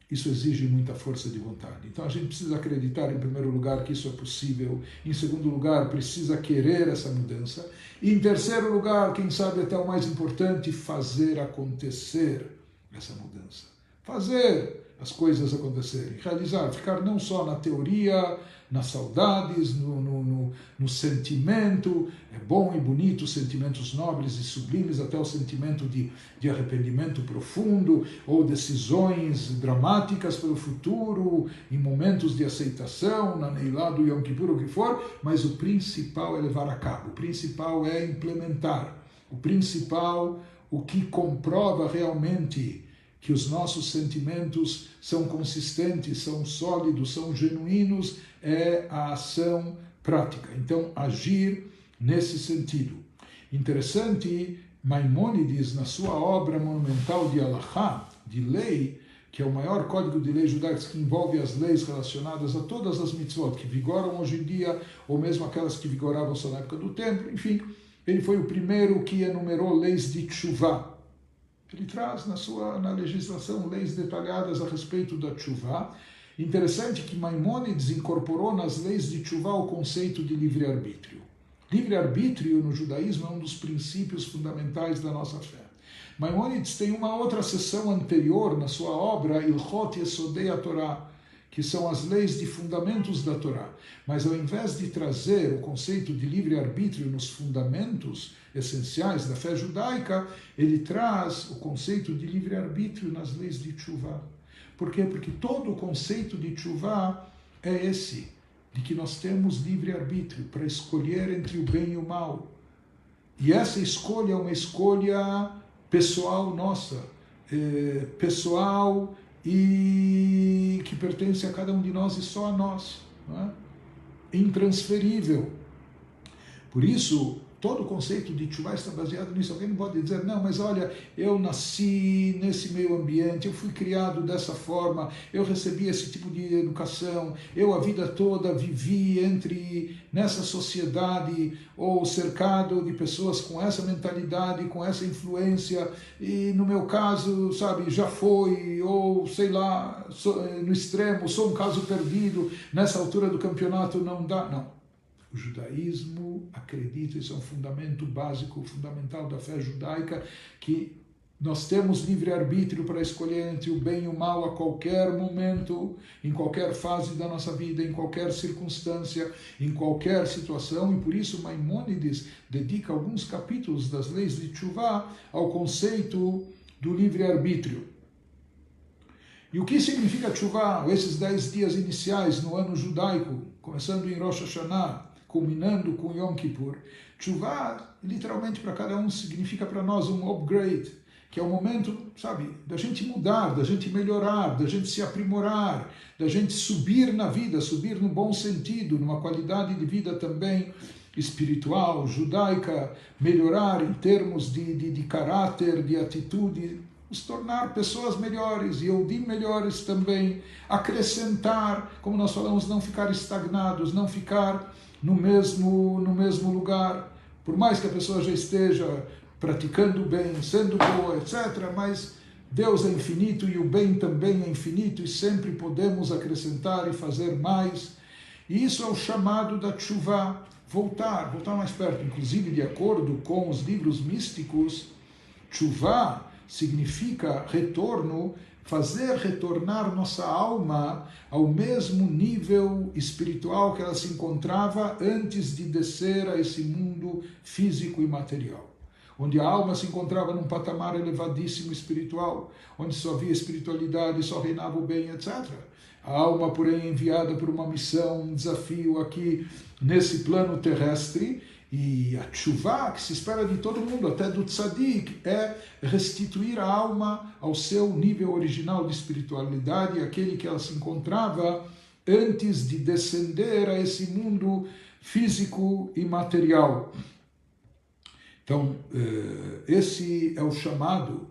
Isso exige muita força de vontade. Então a gente precisa acreditar, em primeiro lugar, que isso é possível. Em segundo lugar, precisa querer essa mudança. E em terceiro lugar, quem sabe até o mais importante, fazer acontecer essa mudança. Fazer as coisas acontecerem, realizar, ficar não só na teoria, nas saudades, no sentimento, é bom e bonito, sentimentos nobres e sublimes, até o sentimento de arrependimento profundo, ou decisões dramáticas pelo futuro, em momentos de aceitação, na Neilá do Yom Kippur, o que for, mas o principal é levar a cabo, o principal é implementar, o principal, o que comprova realmente que os nossos sentimentos são consistentes, são sólidos, são genuínos, é a ação prática. Então, agir nesse sentido. Interessante, Maimônides, na sua obra monumental de Halachá, de lei, que é o maior código de leis judaicas que envolve as leis relacionadas a todas as mitzvot que vigoram hoje em dia, ou mesmo aquelas que vigoravam só na época do templo, enfim, ele foi o primeiro que enumerou leis de Teshuvah. Ele traz na legislação leis detalhadas a respeito da Teshuvah. Interessante que Maimônides incorporou nas leis de Teshuvah o conceito de livre-arbítrio. Livre-arbítrio no judaísmo é um dos princípios fundamentais da nossa fé. Maimônides tem uma outra seção anterior na sua obra, Ilchot Yesodei HaTorah, que são as leis de fundamentos da Torá. Mas ao invés de trazer o conceito de livre-arbítrio nos fundamentos essenciais da fé judaica, ele traz o conceito de livre-arbítrio nas leis de Teshuvah. Por quê? Porque todo o conceito de Teshuvah é esse, de que nós temos livre-arbítrio para escolher entre o bem e o mal. E essa escolha é uma escolha pessoal nossa, pessoal e que pertence a cada um de nós e só a nós, não é? Intransferível. Por isso, todo o conceito de Teshuvah está baseado nisso. Alguém não pode dizer, não, mas olha, eu nasci nesse meio ambiente, eu fui criado dessa forma, eu recebi esse tipo de educação, eu a vida toda vivi nessa sociedade, ou cercado de pessoas com essa mentalidade, com essa influência, e no meu caso, sabe, já foi, ou sei lá, no extremo, sou um caso perdido, nessa altura do campeonato não dá, não. O judaísmo acredita, isso é um fundamento básico, fundamental da fé judaica, que nós temos livre-arbítrio para escolher entre o bem e o mal a qualquer momento, em qualquer fase da nossa vida, em qualquer circunstância, em qualquer situação, e por isso Maimônides dedica alguns capítulos das leis de Teshuvah ao conceito do livre-arbítrio. E o que significa Teshuvah? Esses 10 dias iniciais no ano judaico, começando em Rosh Hashanah, culminando com Yom Kippur. Teshuvah, literalmente para cada um, significa para nós um upgrade, que é o momento, sabe, da gente mudar, da gente melhorar, da gente se aprimorar, da gente subir na vida, subir no bom sentido, numa qualidade de vida também espiritual, judaica, melhorar em termos de caráter, de atitude, nos tornar pessoas melhores, Yehudim melhores também, acrescentar, como nós falamos, não ficar estagnados, não ficar no mesmo lugar, por mais que a pessoa já esteja praticando o bem, sendo boa, etc., mas Deus é infinito e o bem também é infinito e sempre podemos acrescentar e fazer mais. E isso é o chamado da Teshuvah, voltar mais perto. Inclusive, de acordo com os livros místicos, Teshuvah significa retorno, fazer retornar nossa alma ao mesmo nível espiritual que ela se encontrava antes de descer a esse mundo físico e material, onde a alma se encontrava num patamar elevadíssimo espiritual, onde só havia espiritualidade, só reinava o bem, etc. A alma, porém, enviada por uma missão, um desafio aqui nesse plano terrestre, e a Teshuvah, que se espera de todo mundo, até do Tzadik, é restituir a alma ao seu nível original de espiritualidade, aquele que ela se encontrava antes de descender a esse mundo físico e material. Então, esse é o chamado,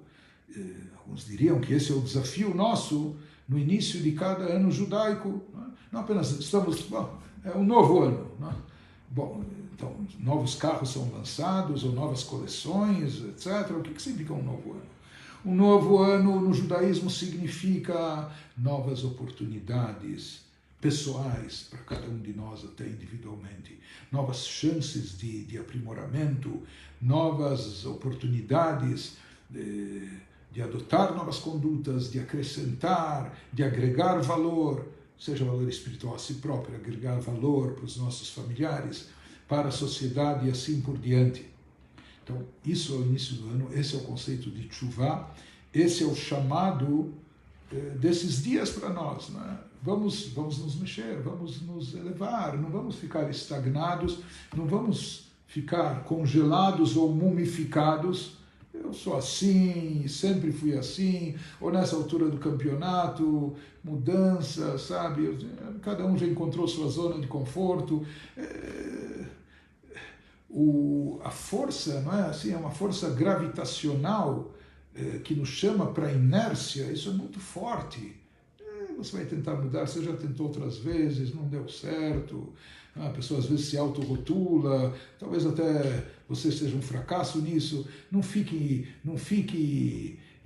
alguns diriam que esse é o desafio nosso no início de cada ano judaico. Não apenas estamos, é um novo ano. Bom, então, novos carros são lançados, ou novas coleções, etc. O que significa um novo ano? Um novo ano no judaísmo significa novas oportunidades pessoais para cada um de nós, até individualmente, novas chances de aprimoramento, novas oportunidades de adotar novas condutas, de acrescentar, de agregar valor, seja valor espiritual a si próprio, agregar valor para os nossos familiares, para a sociedade e assim por diante. Então, isso é o início do ano, esse é o conceito de Teshuvah, esse é o chamado desses dias para nós, né? Vamos nos mexer, vamos nos elevar, não vamos ficar estagnados, não vamos ficar congelados ou mumificados. Eu sou assim, sempre fui assim, ou nessa altura do campeonato, mudança, sabe? Cada um já encontrou sua zona de conforto. A força, não é assim, é uma força gravitacional que nos chama para a inércia, isso é muito forte. Você vai tentar mudar, você já tentou outras vezes, não deu certo, a pessoa às vezes se autorrotula, talvez até você seja um fracasso nisso, não fique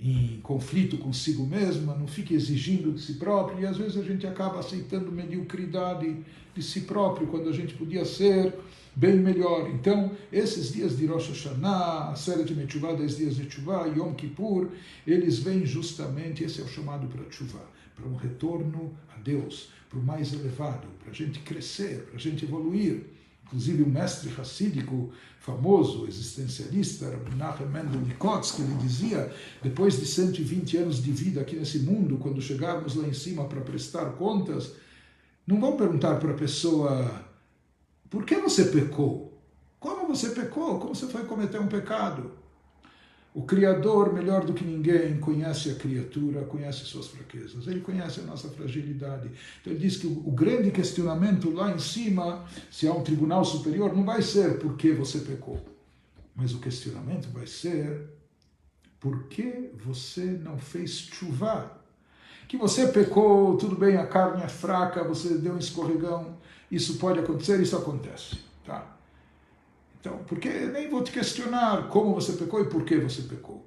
em conflito consigo mesma, não fique exigindo de si próprio, e às vezes a gente acaba aceitando mediocridade de si próprio, quando a gente podia ser bem melhor. Então, esses dias de Rosh Hashanah, a série de Teshuvah, 10 dias de Teshuvah, Yom Kippur, eles vêm justamente, esse é o chamado para Teshuvah, para um retorno a Deus, para o mais elevado, para a gente crescer, para a gente evoluir. Inclusive o mestre hassídico famoso, existencialista, Rabbi Menachem Mendel Likotzki, ele dizia, depois de 120 anos de vida aqui nesse mundo, quando chegarmos lá em cima para prestar contas, não vão perguntar para a pessoa: por que você pecou? Como você pecou? Como você foi cometer um pecado? O Criador, melhor do que ninguém, conhece a criatura, conhece suas fraquezas. Ele conhece a nossa fragilidade. Então ele diz que o grande questionamento lá em cima, se há um tribunal superior, não vai ser por que você pecou. Mas o questionamento vai ser por que você não fez Teshuvah? Que você pecou, tudo bem, a carne é fraca, você deu um escorregão, isso pode acontecer, isso acontece, tá? Então, porque nem vou te questionar como você pecou e por que você pecou.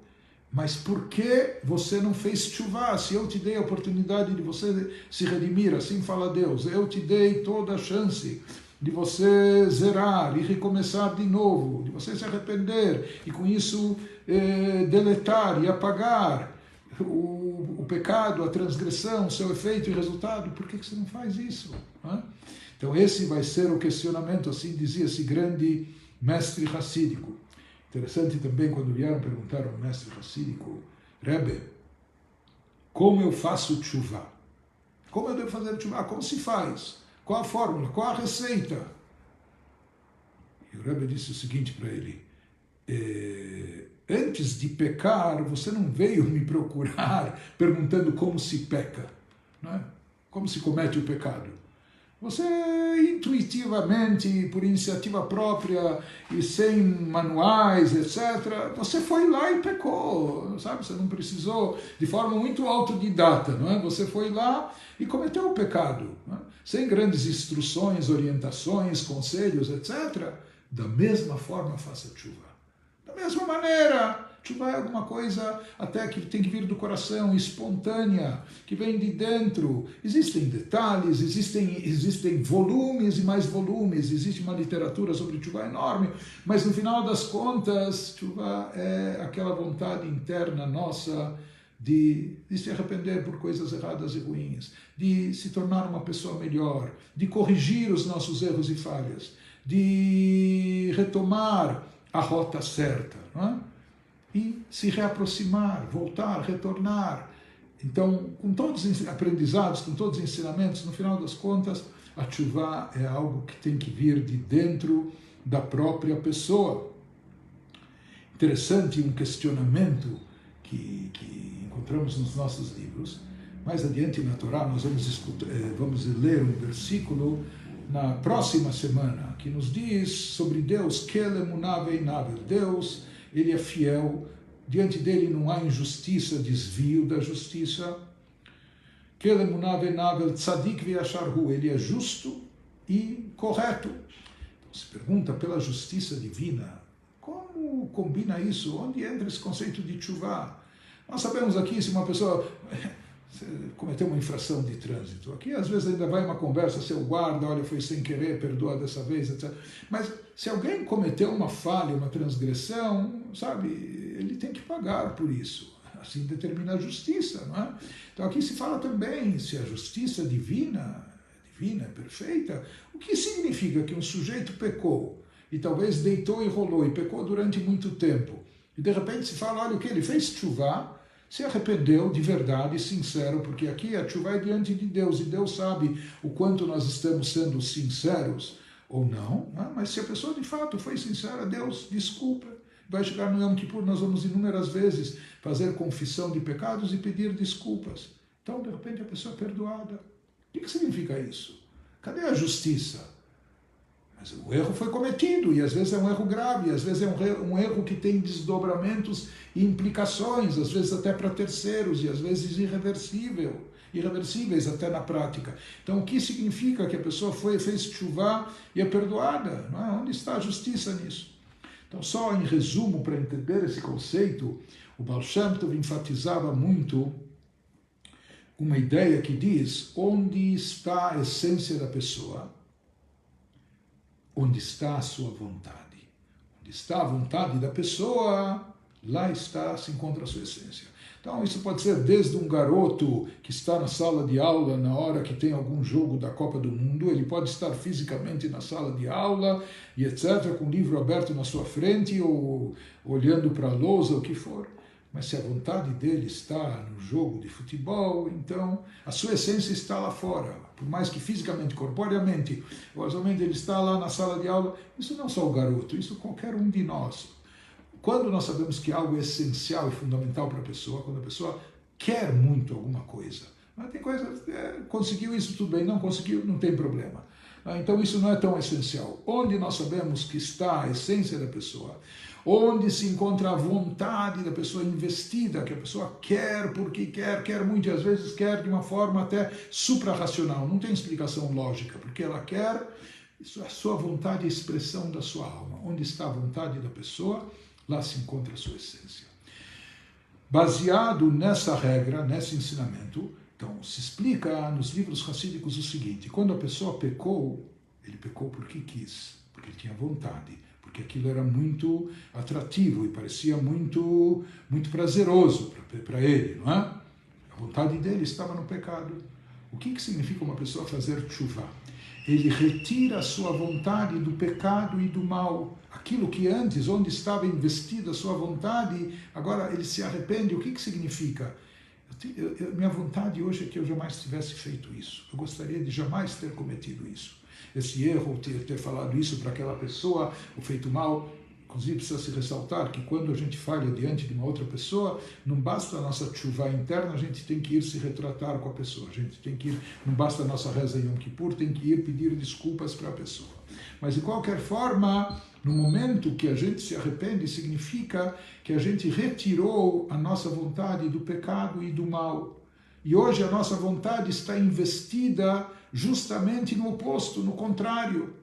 Mas por que você não fez Teshuvah? Se eu te dei a oportunidade de você se redimir, assim fala Deus, eu te dei toda a chance de você zerar e recomeçar de novo, de você se arrepender e com isso deletar e apagar o pecado, a transgressão, seu efeito e resultado, por que você não faz isso? Então esse vai ser o questionamento, assim dizia esse grande mestre racídico. Interessante também quando vieram perguntar ao mestre racídico, Rebbe, como eu faço tchuvá? Como eu devo fazer tchuvá? Como se faz? Qual a fórmula? Qual a receita? E o Rebbe disse o seguinte para ele, antes de pecar, você não veio me procurar perguntando como se peca, não é? Como se comete o pecado. Você intuitivamente, por iniciativa própria e sem manuais, etc., você foi lá e pecou, sabe? Você não precisou, de forma muito autodidata, não é? Você foi lá e cometeu o pecado, não é? Sem grandes instruções, orientações, conselhos, etc. Da mesma forma, faça tchuvá. Da mesma maneira, tchuvá é alguma coisa até que tem que vir do coração, espontânea, que vem de dentro. Existem detalhes, existem volumes e mais volumes, existe uma literatura sobre tchuvá enorme, mas no final das contas, tchuvá é aquela vontade interna nossa de se arrepender por coisas erradas e ruins, de se tornar uma pessoa melhor, de corrigir os nossos erros e falhas, de retomar a rota certa, não é? E se reaproximar, voltar, retornar. Então, com todos os aprendizados, com todos os ensinamentos, no final das contas, a tchuvá é algo que tem que vir de dentro da própria pessoa. Interessante um questionamento que encontramos nos nossos livros. Mais adiante na Torá nós vamos ler um versículo na próxima semana, que nos diz sobre Deus, Kel emuná ve'inavel. Deus, ele é fiel, diante dele não há injustiça, desvio da justiça. Kel emuná ve'inavel tzadik ve'yashar hu, ele é justo e correto. Então, se pergunta pela justiça divina, como combina isso? Onde entra esse conceito de tchuvá? Nós sabemos aqui, se uma pessoa cometeu uma infração de trânsito, aqui às vezes ainda vai uma conversa, seu guarda, olha, foi sem querer, perdoa dessa vez, etc. Mas se alguém cometeu uma falha, uma transgressão, sabe, ele tem que pagar por isso. Assim determina a justiça, não é? Então aqui se fala também, se a justiça divina, é perfeita, o que significa que um sujeito pecou, e talvez deitou e rolou, e pecou durante muito tempo, e de repente se fala, olha o que ele fez tchuvá, se arrependeu de verdade, sincero, porque aqui a tchuvá é diante de Deus, e Deus sabe o quanto nós estamos sendo sinceros ou não, né? Mas se a pessoa de fato foi sincera, Deus desculpa. Vai chegar no Yom Kippur, nós vamos inúmeras vezes fazer confissão de pecados e pedir desculpas. Então, de repente, a pessoa é perdoada. O que significa isso? Cadê a justiça? Mas o erro foi cometido, e às vezes é um erro grave, às vezes é um erro que tem desdobramentos e implicações, às vezes até para terceiros, e às vezes irreversíveis até na prática. Então, o que significa que a pessoa fez tchuvá e é perdoada? Não é? Onde está a justiça nisso? Então, só em resumo, para entender esse conceito, o Baal Shem Tov enfatizava muito uma ideia que diz onde está a essência da pessoa, onde está a sua vontade. Onde está a vontade da pessoa, lá se encontra a sua essência. Então isso pode ser desde um garoto que está na sala de aula na hora que tem algum jogo da Copa do Mundo, ele pode estar fisicamente na sala de aula e etc., com o livro aberto na sua frente ou olhando para a lousa, o que for. Mas se a vontade dele está no jogo de futebol, então a sua essência está lá fora. Por mais que fisicamente, corporeamente, usualmente ele está lá na sala de aula, isso não só o garoto, isso qualquer um de nós. Quando nós sabemos que algo é essencial e fundamental para a pessoa, quando a pessoa quer muito alguma coisa, mas tem coisa, conseguiu isso, tudo bem, não conseguiu, não tem problema. Então isso não é tão essencial. Onde nós sabemos que está a essência da pessoa, onde se encontra a vontade da pessoa investida, que a pessoa quer porque quer muito, e às vezes quer de uma forma até suprarracional, não tem explicação lógica, porque ela quer, isso é a sua vontade e a expressão da sua alma. Onde está a vontade da pessoa, lá se encontra a sua essência. Baseado nessa regra, nesse ensinamento, então se explica nos livros racídicos o seguinte: quando a pessoa pecou, Ele pecou porque quis, porque ele tinha vontade, porque aquilo era muito atrativo e parecia muito prazeroso para ele, não é? A vontade dele estava no pecado. O que significa uma pessoa fazer tshuva? Ele retira a sua vontade do pecado e do mal. Aquilo que antes, onde estava investida a sua vontade, agora ele se arrepende. O que significa? Minha vontade hoje é que eu jamais tivesse feito isso. Eu gostaria de jamais ter cometido isso. Esse erro, ter falado isso para aquela pessoa, o feito mal. Inclusive, precisa se ressaltar que quando a gente falha diante de uma outra pessoa, não basta a nossa tshuva interna, a gente tem que ir se retratar com a pessoa. A gente tem que ir, não basta a nossa reza Yom Kippur, tem que ir pedir desculpas para a pessoa. Mas, de qualquer forma, no momento que a gente se arrepende, significa que a gente retirou a nossa vontade do pecado e do mal. E hoje a nossa vontade está investida justamente no oposto, no contrário.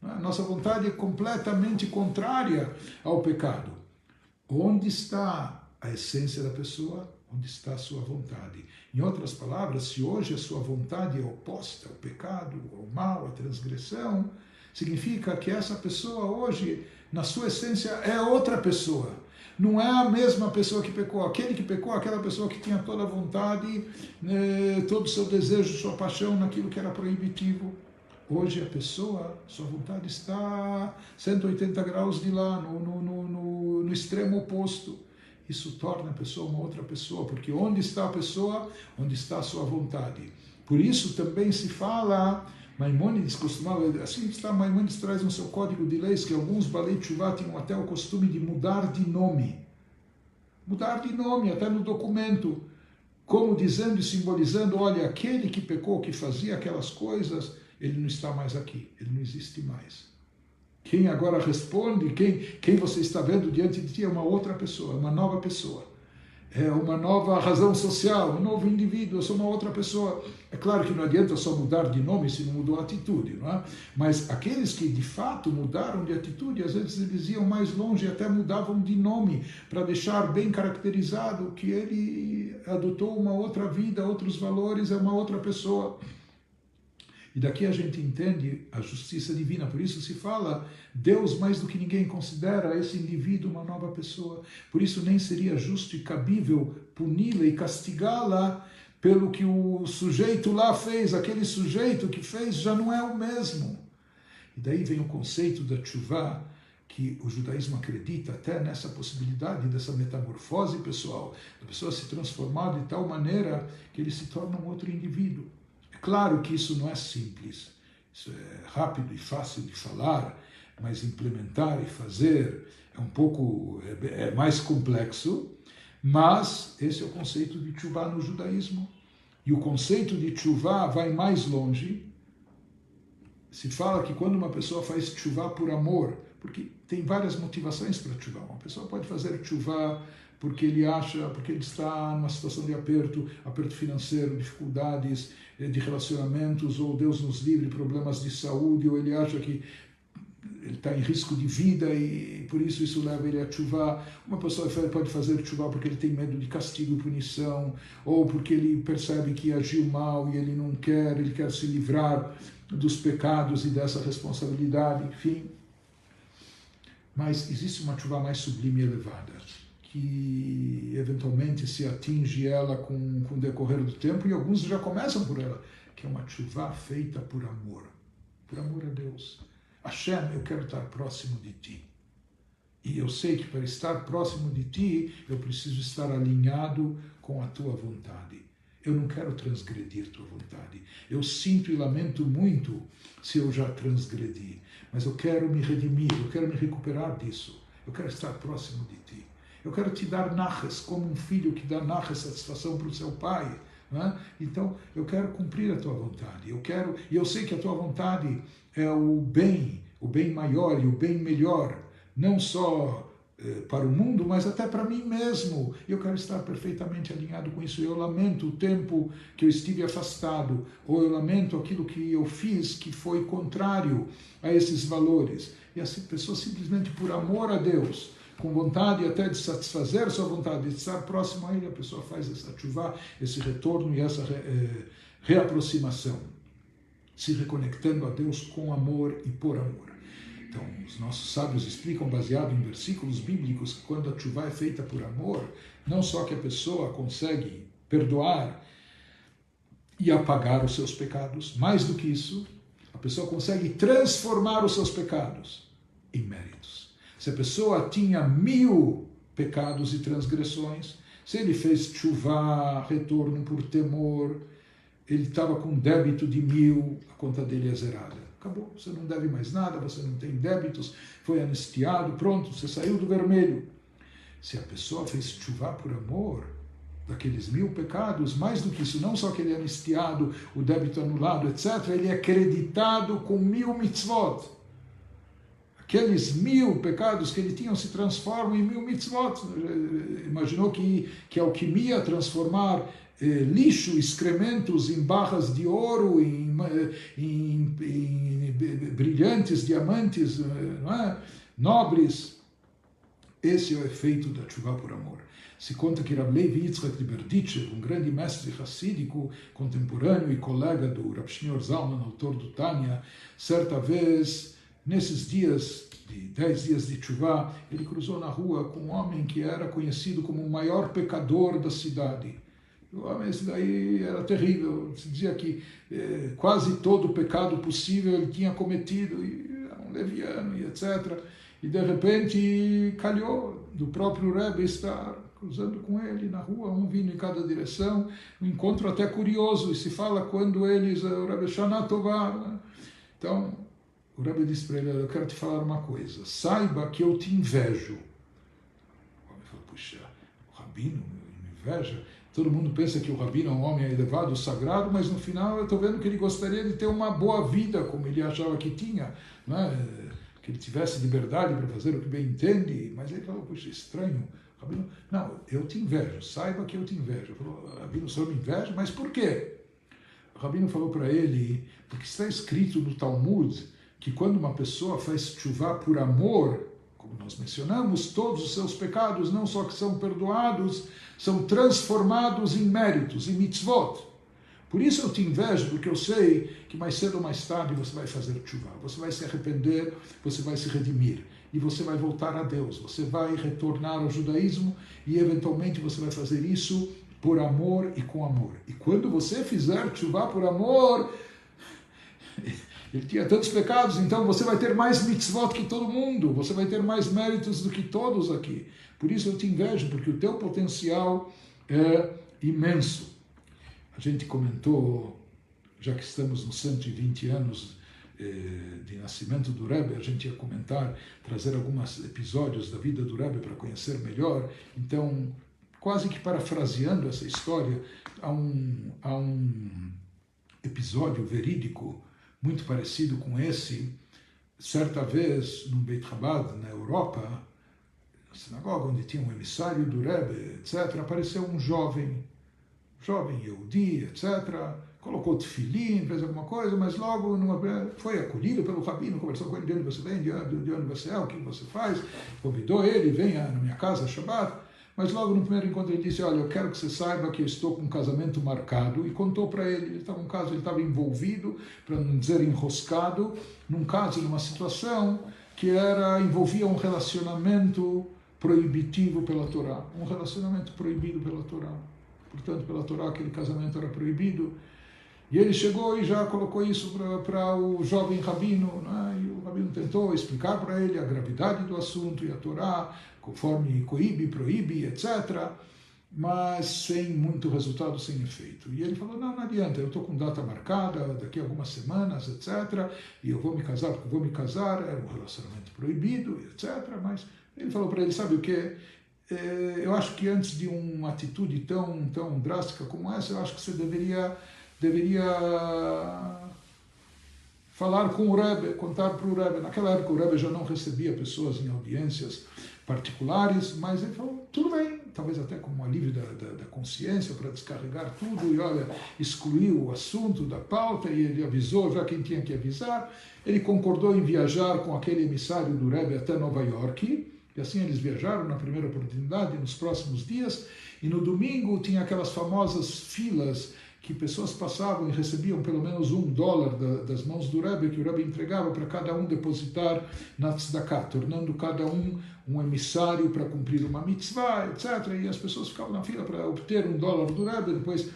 A nossa vontade é completamente contrária ao pecado. Onde está a essência da pessoa? Onde está a sua vontade? Em outras palavras, se hoje a sua vontade é oposta ao pecado, ao mal, à transgressão, significa que essa pessoa hoje, na sua essência, é outra pessoa. Não é a mesma pessoa que pecou. Aquele que pecou, aquela pessoa que tinha toda a vontade, todo o seu desejo, sua paixão naquilo que era proibitivo. Hoje a pessoa, sua vontade está 180 graus de lá, no extremo oposto. Isso torna a pessoa uma outra pessoa, porque onde está a pessoa, onde está a sua vontade. Por isso também se fala, Maimônides costumava, assim está, Maimônides traz no seu código de leis que alguns Balei Teshuvah tinham até o costume de mudar de nome. Mudar de nome, até no documento, como dizendo e simbolizando, olha, aquele que pecou, que fazia aquelas coisas, ele não está mais aqui, ele não existe mais. Quem agora responde, quem você está vendo diante de ti é uma outra pessoa, uma nova pessoa. É uma nova razão social, um novo indivíduo, eu sou uma outra pessoa. É claro que não adianta só mudar de nome se não mudou a atitude, não é? Mas aqueles que de fato mudaram de atitude, às vezes eles iam mais longe e até mudavam de nome, para deixar bem caracterizado que ele adotou uma outra vida, outros valores, é uma outra pessoa. E daqui a gente entende a justiça divina. Por isso se fala, Deus mais do que ninguém considera esse indivíduo uma nova pessoa. Por isso nem seria justo e cabível puni-la e castigá-la pelo que o sujeito lá fez. Aquele sujeito que fez já não é o mesmo. E daí vem o conceito da teshuvah, que o judaísmo acredita até nessa possibilidade dessa metamorfose pessoal, da pessoa se transformar de tal maneira que ele se torna um outro indivíduo. Claro que isso não é simples, isso é rápido e fácil de falar, mas implementar e fazer é mais complexo, mas esse é o conceito de teshuvah no judaísmo. E o conceito de teshuvah vai mais longe. Se fala que quando uma pessoa faz teshuvah por amor, porque tem várias motivações para teshuvah. Uma pessoa pode fazer teshuvah porque ele está numa situação de aperto financeiro, dificuldades de relacionamentos, ou Deus nos livre, problemas de saúde, ou ele acha que ele está em risco de vida e por isso leva ele a teshuvah. Uma pessoa pode fazer teshuvah porque ele tem medo de castigo e punição, ou porque ele percebe que agiu mal e ele não quer, ele quer se livrar dos pecados e dessa responsabilidade, enfim. Mas existe uma teshuvah mais sublime e elevada, que eventualmente se atinge ela com o decorrer do tempo, e alguns já começam por ela, que é uma teshuvah feita por amor a Deus. Hashem, eu quero estar próximo de ti. E eu sei que para estar próximo de ti, eu preciso estar alinhado com a tua vontade. Eu não quero transgredir tua vontade. Eu sinto e lamento muito se eu já transgredi, mas eu quero me redimir, eu quero me recuperar disso. Eu quero estar próximo de ti. Eu quero te dar nachas, como um filho que dá nachas, satisfação para o seu pai. Né? Então, eu quero cumprir a tua vontade. E eu sei que a tua vontade é o bem maior e o bem melhor, não só para o mundo, mas até para mim mesmo. Eu quero estar perfeitamente alinhado com isso. Eu lamento o tempo que eu estive afastado, ou eu lamento aquilo que eu fiz que foi contrário a esses valores. E a pessoa simplesmente por amor a Deus, com vontade até de satisfazer sua vontade, de estar próximo a Ele, a pessoa faz essa teshuvah, esse retorno e essa reaproximação. se reconectando a Deus com amor e por amor. Então, os nossos sábios explicam, baseado em versículos bíblicos, que quando a tshuva é feita por amor, não só que a pessoa consegue perdoar e apagar os seus pecados, mais do que isso, a pessoa consegue transformar os seus pecados em méritos. Se a pessoa tinha 1000 pecados e transgressões, se ele fez tshuva, retorno por temor, ele estava com débito de 1000, a conta dele é zerada. Acabou, você não deve mais nada, você não tem débitos, foi anistiado, pronto, você saiu do vermelho. Se a pessoa fez tshuva por amor, daqueles 1000 pecados, mais do que isso, não só que ele é anistiado, o débito anulado, etc., ele é creditado com 1000 mitzvot. Aqueles 1000 pecados que ele tinha se transformam em 1000 mitzvot. Imaginou que a alquimia transformar lixo, excrementos em barras de ouro, em brilhantes diamantes, não é? Nobres. Esse é o efeito da tshuva por amor. Se conta que Rav Levi Yitzchak de Berditchev, um grande mestre hassídico, contemporâneo e colega do Rav Shneur Zalman, autor do Tânia, certa vez, nesses dias, de 10 dias de tshuva, ele cruzou na rua com um homem que era conhecido como o maior pecador da cidade. O homem, esse daí era terrível, se dizia que quase todo o pecado possível ele tinha cometido, e era um leviano, e etc., e de repente calhou do próprio Rebbe estar cruzando com ele na rua, um vindo em cada direção, um encontro até curioso, e se fala quando eles, o Rebbe Shana Tová, né? Então, o Rebbe disse para ele, eu quero te falar uma coisa, saiba que eu te invejo. O homem falou, puxa, o Rabino me inveja? Todo mundo pensa que o Rabino é um homem elevado, sagrado, mas no final eu estou vendo que ele gostaria de ter uma boa vida, como ele achava que tinha, né? Que ele tivesse liberdade para fazer o que bem entende, mas ele falou, puxa, estranho, Rabino, não, eu te invejo, saiba que eu te invejo. Falou, Rabino, o senhor me inveja, mas por quê? O Rabino falou para ele, porque está escrito no Talmud, que quando uma pessoa faz tshuva por amor, como nós mencionamos, todos os seus pecados, não só que são perdoados, são transformados em méritos, em mitzvot. Por isso eu te invejo, porque eu sei que mais cedo ou mais tarde você vai fazer tshuva, você vai se arrepender, você vai se redimir, e você vai voltar a Deus, você vai retornar ao judaísmo, e eventualmente você vai fazer isso por amor e com amor. E quando você fizer tshuva por amor, ele tinha tantos pecados, então você vai ter mais mitzvot que todo mundo, você vai ter mais méritos do que todos aqui. Por isso eu te invejo, porque o teu potencial é imenso. A gente comentou, já que estamos nos 120 anos de nascimento do Rebbe, a gente ia comentar, trazer alguns episódios da vida do Rebbe para conhecer melhor. Então, quase que parafraseando essa história, há um episódio verídico muito parecido com esse. Certa vez, num Beit Chabad, na Europa, na sinagoga onde tinha um emissário do Rebbe, etc., apareceu um jovem Yehudi, etc., colocou tefilim, fez alguma coisa, mas logo foi acolhido pelo rabino, conversou com ele, de onde você vem, de onde você é, o que você faz, convidou ele, venha na minha casa, Shabbat, mas logo no primeiro encontro ele disse, olha, eu quero que você saiba que eu estou com um casamento marcado, e contou para ele estava ele estava envolvido, para não dizer enroscado, num caso, numa situação que envolvia um relacionamento proibitivo pela Torá, um relacionamento proibido pela Torá. Portanto, pela Torá, aquele casamento era proibido. E ele chegou e já colocou isso para o jovem rabino, né? E o rabino tentou explicar para ele a gravidade do assunto e a Torá, conforme coíbe, proíbe, etc., mas sem muito resultado, sem efeito. E ele falou, não adianta, eu estou com data marcada, daqui a algumas semanas, etc., e eu vou me casar, porque eu vou me casar, era um relacionamento proibido, etc., mas ele falou para ele, sabe o quê? Eu acho que antes de uma atitude tão drástica como essa, eu acho que você deveria falar com o Rebbe, contar para o Rebbe. Naquela época o Rebbe já não recebia pessoas em audiências particulares, mas ele falou, tudo bem, talvez até como um alívio da consciência para descarregar tudo, e olha, excluiu o assunto da pauta, e ele avisou já quem tinha que avisar. Ele concordou em viajar com aquele emissário do Rebbe até Nova York, e assim eles viajaram na primeira oportunidade, nos próximos dias, e no domingo tinha aquelas famosas filas que pessoas passavam e recebiam pelo menos $1 das mãos do Rebbe, que o Rebbe entregava para cada um depositar na tzedakah, tornando cada um emissário para cumprir uma mitzvah, etc. E as pessoas ficavam na fila para obter $1 do Rebbe, depois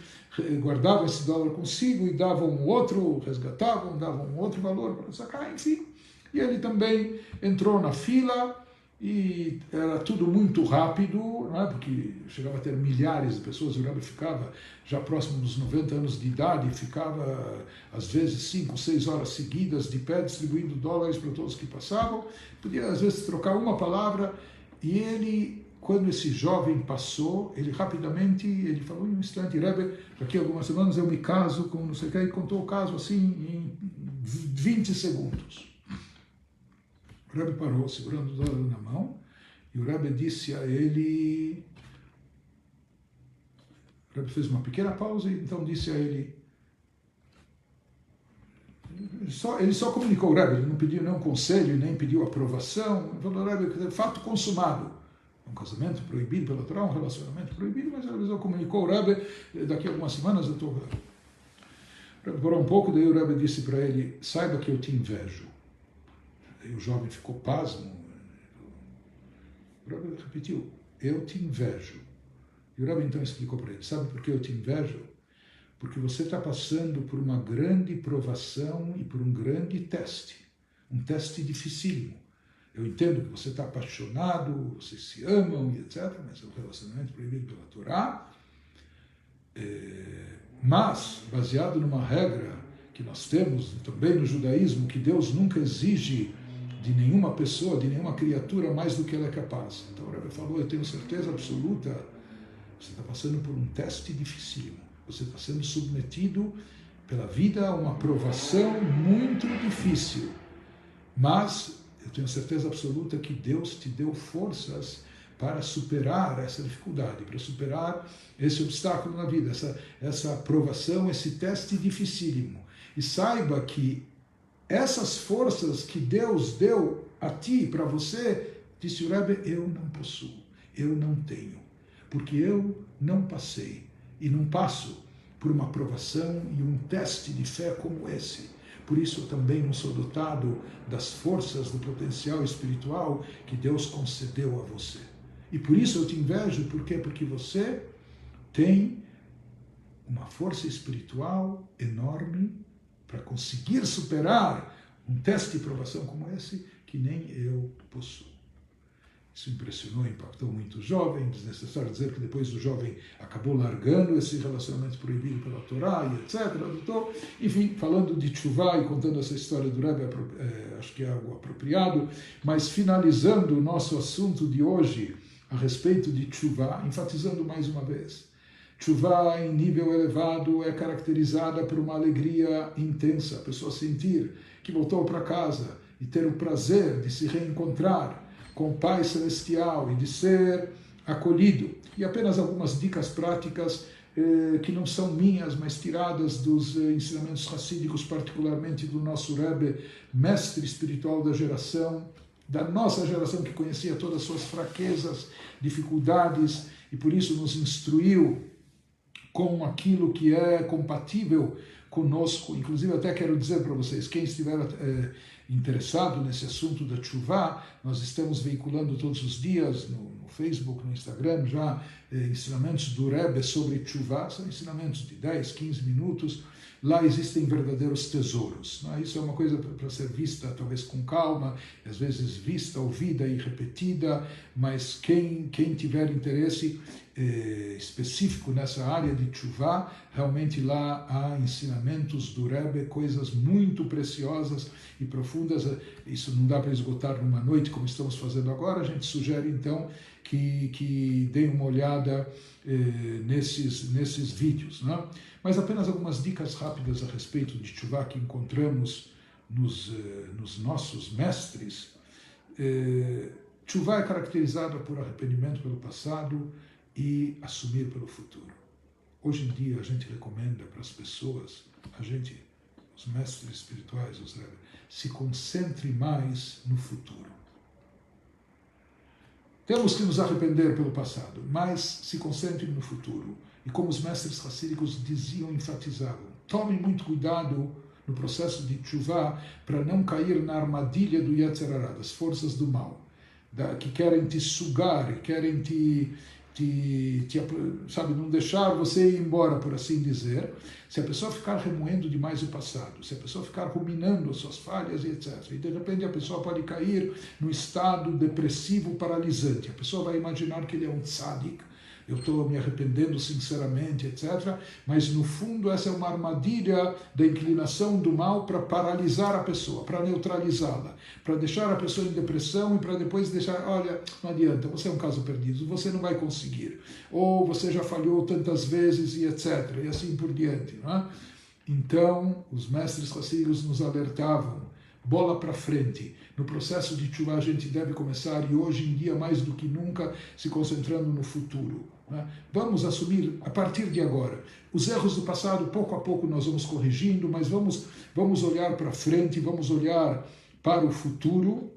guardavam esse dólar consigo e davam um outro, resgatavam, davam um outro valor para sacar, enfim. E ele também entrou na fila, e era tudo muito rápido, não é? Porque chegava a ter milhares de pessoas, o Rebbe ficava já próximo dos 90 anos de idade, ficava às vezes 5, 6 horas seguidas de pé, distribuindo dólares para todos que passavam, podia às vezes trocar uma palavra, e ele, quando esse jovem passou, ele rapidamente, ele falou em um instante, Rebbe, daqui a algumas semanas eu me caso com não sei o que, e contou o caso assim em 20 segundos. O Rebbe parou, segurando o dólar na mão, e o Rebbe disse a ele... O Rebbe fez uma pequena pausa e então disse a ele... Ele só comunicou o Rebbe, ele não pediu nenhum conselho, nem pediu aprovação. Ele falou, Rebbe, fato consumado. Um casamento proibido pela Torá, um relacionamento proibido, mas ele só comunicou o Rebbe, daqui a algumas semanas eu estou... O Rebbe parou um pouco, daí o Rebbe disse para ele, saiba que eu te invejo. E o jovem ficou pasmo. O Rebbe repetiu, eu te invejo. E o Rebbe então explicou para ele, sabe por que eu te invejo? Porque você está passando por uma grande provação e por um grande teste. Um teste dificílimo. Eu entendo que você está apaixonado, vocês se amam e etc., mas é um relacionamento proibido pela Torá. Mas, baseado numa regra que nós temos também no judaísmo, que Deus nunca exige de nenhuma pessoa, de nenhuma criatura, mais do que ela é capaz. Então o Rebbe falou, eu tenho certeza absoluta, você está passando por um teste dificílimo. Você está sendo submetido pela vida a uma provação muito difícil. Mas eu tenho certeza absoluta que Deus te deu forças para superar essa dificuldade, para superar esse obstáculo na vida, essa provação, esse teste dificílimo. E saiba que essas forças que Deus deu a ti, para você, disse o Rebbe, eu não possuo, eu não tenho, porque eu não passei e não passo por uma provação e um teste de fé como esse. Por isso eu também não sou dotado das forças do potencial espiritual que Deus concedeu a você. E por isso eu te invejo, por quê? Porque você tem uma força espiritual enorme para conseguir superar um teste de provação como esse, que nem eu possuo. Isso impressionou, impactou muito o jovem. Desnecessário dizer que depois o jovem acabou largando esse relacionamento proibido pela Torá e etc. Enfim, falando de Teshuvá e contando essa história do Rebbe, acho que é algo apropriado, mas finalizando o nosso assunto de hoje a respeito de Teshuvá, enfatizando mais uma vez, Teshuvá em nível elevado é caracterizada por uma alegria intensa, a pessoa sentir que voltou para casa e ter o prazer de se reencontrar com o Pai Celestial e de ser acolhido. E apenas algumas dicas práticas que não são minhas, mas tiradas dos ensinamentos racídicos, particularmente do nosso Rebbe, mestre espiritual da nossa geração que conhecia todas as suas fraquezas, dificuldades, e por isso nos instruiu com aquilo que é compatível conosco. Inclusive, até quero dizer para vocês, quem estiver interessado nesse assunto da Teshuvá, nós estamos veiculando todos os dias no Facebook, no Instagram, já ensinamentos do Rebbe sobre Teshuvá, são ensinamentos de 10, 15 minutos. Lá existem verdadeiros tesouros. Né? Isso é uma coisa para ser vista talvez com calma, às vezes vista, ouvida e repetida, mas quem tiver interesse específico nessa área de Teshuvá, realmente lá há ensinamentos do Rebbe, coisas muito preciosas e profundas. Isso não dá para esgotar numa noite como estamos fazendo agora. A gente sugere então que deem uma olhada nesses vídeos, né? Mas apenas algumas dicas rápidas a respeito de Teshuvá que encontramos nos nossos mestres. Teshuvá é caracterizada por arrependimento pelo passado e assumir pelo futuro. Hoje em dia a gente recomenda para as pessoas, os mestres espirituais, se concentre mais no futuro. Temos que nos arrepender pelo passado, mas se concentre no futuro. E como os mestres racídicos diziam, enfatizavam, tomem muito cuidado no processo de tshuva para não cair na armadilha do Yetzer Hara, das forças do mal, que querem te sugar, querem sabe, não deixar você ir embora, por assim dizer. Se a pessoa ficar remoendo demais o passado, se a pessoa ficar ruminando as suas falhas e etc., e de repente a pessoa pode cair num estado depressivo paralisante, a pessoa vai imaginar que ele é um tzadik, eu estou me arrependendo sinceramente, etc. Mas, no fundo, essa é uma armadilha da inclinação do mal para paralisar a pessoa, para neutralizá-la, para deixar a pessoa em depressão e para depois deixar, olha, não adianta, você é um caso perdido, você não vai conseguir, ou você já falhou tantas vezes e etc. E assim por diante. Não é? Então, os mestres racídicos nos alertavam, bola para frente. No processo de tshuva a gente deve começar, e hoje em dia, mais do que nunca, se concentrando no futuro. Né? Vamos assumir, a partir de agora, os erros do passado, pouco a pouco nós vamos corrigindo, mas vamos olhar para frente, vamos olhar para o futuro,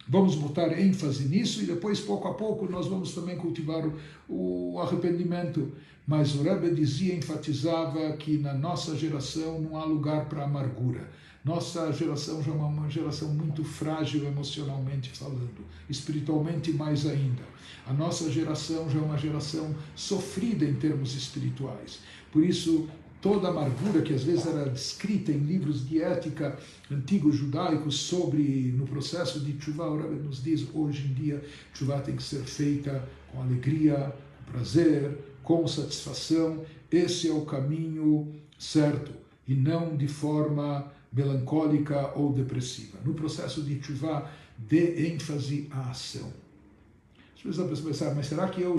vamos botar ênfase nisso, e depois, pouco a pouco, nós vamos também cultivar o arrependimento. Mas o Rebbe dizia, enfatizava que na nossa geração não há lugar para amargura. Nossa geração já é uma geração muito frágil emocionalmente falando, espiritualmente mais ainda. A nossa geração já é uma geração sofrida em termos espirituais. Por isso, toda a amargura que às vezes era descrita em livros de ética antigos judaicos sobre, no processo de tshuva, o Rebbe nos diz, hoje em dia, tshuva tem que ser feita com alegria, com prazer, com satisfação. Esse é o caminho certo, e não de forma melancólica ou depressiva. No processo de tshuva, dê ênfase à ação. Às vezes a pessoa pensa, mas será que eu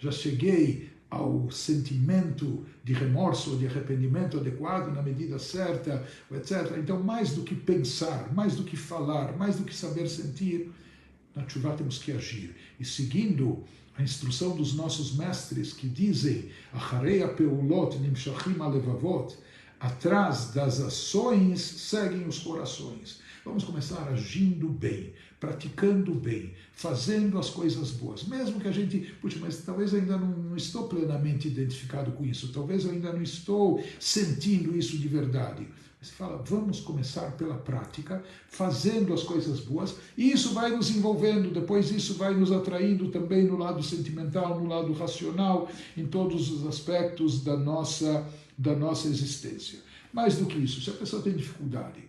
já cheguei ao sentimento de remorso ou de arrependimento adequado na medida certa, etc. Então, mais do que pensar, mais do que falar, mais do que saber sentir, na tshuva temos que agir. E seguindo a instrução dos nossos mestres que dizem Acharei hapeulot nimshachim alevavot, atrás das ações seguem os corações. Vamos começar agindo bem, praticando bem, fazendo as coisas boas. Mesmo que a gente, puxa, mas talvez eu ainda não estou plenamente identificado com isso, talvez eu ainda não estou sentindo isso de verdade. Você fala, vamos começar pela prática, fazendo as coisas boas, e isso vai nos envolvendo, depois isso vai nos atraindo também no lado sentimental, no lado racional, em todos os aspectos da nossa existência. Mais do que isso, se a pessoa tem dificuldade,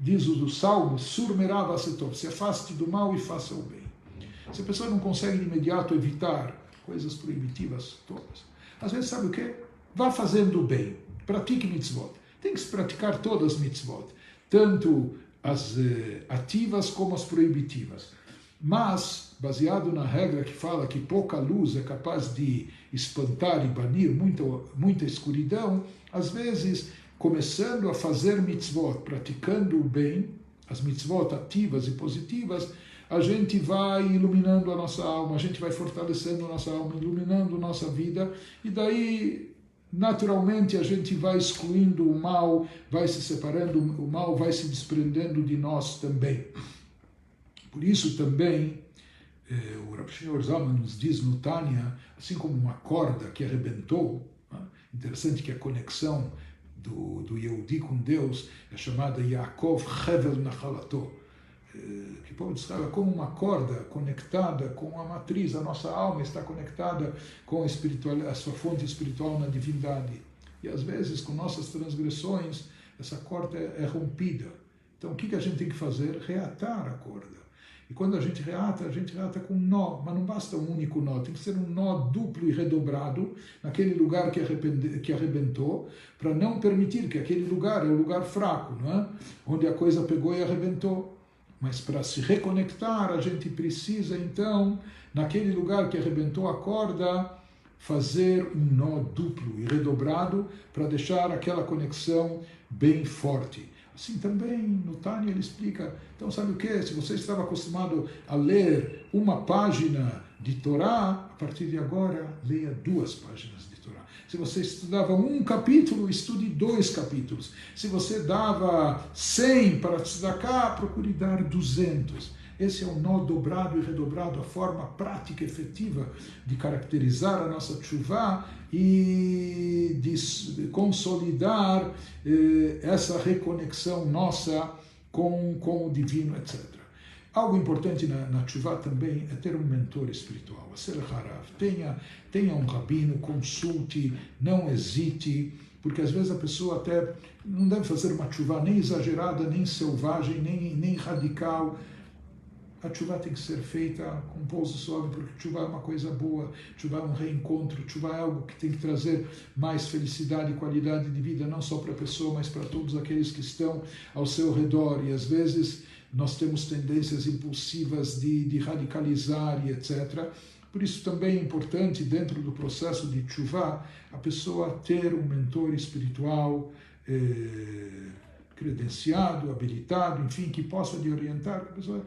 diz o Salmo, surmerava setov, se afaste do mal e faça o bem. Se a pessoa não consegue de imediato evitar coisas proibitivas todas, às vezes sabe o quê? Vá fazendo o bem, pratique mitzvot. Tem que se praticar todas as mitzvot, tanto as ativas como as proibitivas. Mas, baseado na regra que fala que pouca luz é capaz de espantar e banir muita escuridão, às vezes, começando a fazer mitzvot, praticando o bem, as mitzvot ativas e positivas, a gente vai iluminando a nossa alma, a gente vai fortalecendo a nossa alma, iluminando a nossa vida, e daí, naturalmente, a gente vai excluindo o mal, vai se separando, o mal vai se desprendendo de nós também. Por isso também, o Rav Shneur Zalman nos diz no Tânia, assim como uma corda que arrebentou, né? Interessante que a conexão do Yehudi com Deus é chamada Yaakov Hevel Nachalato, que o povo de Israel é como uma corda conectada com a matriz, a nossa alma está conectada com a sua fonte espiritual na divindade. E às vezes, com nossas transgressões, essa corda é rompida. Então, o que a gente tem que fazer? Reatar a corda. E quando a gente reata com um nó, mas não basta um único nó, tem que ser um nó duplo e redobrado naquele lugar que arrebentou, para não permitir que aquele lugar é o lugar fraco, não é? Onde a coisa pegou e arrebentou. Mas para se reconectar, a gente precisa então, naquele lugar que arrebentou a corda, fazer um nó duplo e redobrado para deixar aquela conexão bem forte. Assim também, no Tânia ele explica, então sabe o que? Se você estava acostumado a ler uma página de Torá, a partir de agora, leia 2 páginas de Torá. Se você estudava um capítulo, estude 2 capítulos. Se você dava 100 para tzedakah, procure dar 200. Esse é o nó dobrado e redobrado, a forma prática e efetiva de caracterizar a nossa teshuvah e de consolidar essa reconexão nossa com o divino, etc. Algo importante na teshuvah também é ter um mentor espiritual, ser harav. Tenha um rabino, consulte, não hesite, porque às vezes a pessoa até não deve fazer uma teshuvah nem exagerada, nem selvagem, nem radical. A teshuvah tem que ser feita com pouso suave, porque teshuvah é uma coisa boa, teshuvah é um reencontro, teshuvah é algo que tem que trazer mais felicidade e qualidade de vida, não só para a pessoa, mas para todos aqueles que estão ao seu redor. E às vezes nós temos tendências impulsivas de radicalizar e etc. Por isso também é importante, dentro do processo de teshuvah, a pessoa ter um mentor espiritual, credenciado, habilitado, enfim, que possa lhe orientar. A pessoa,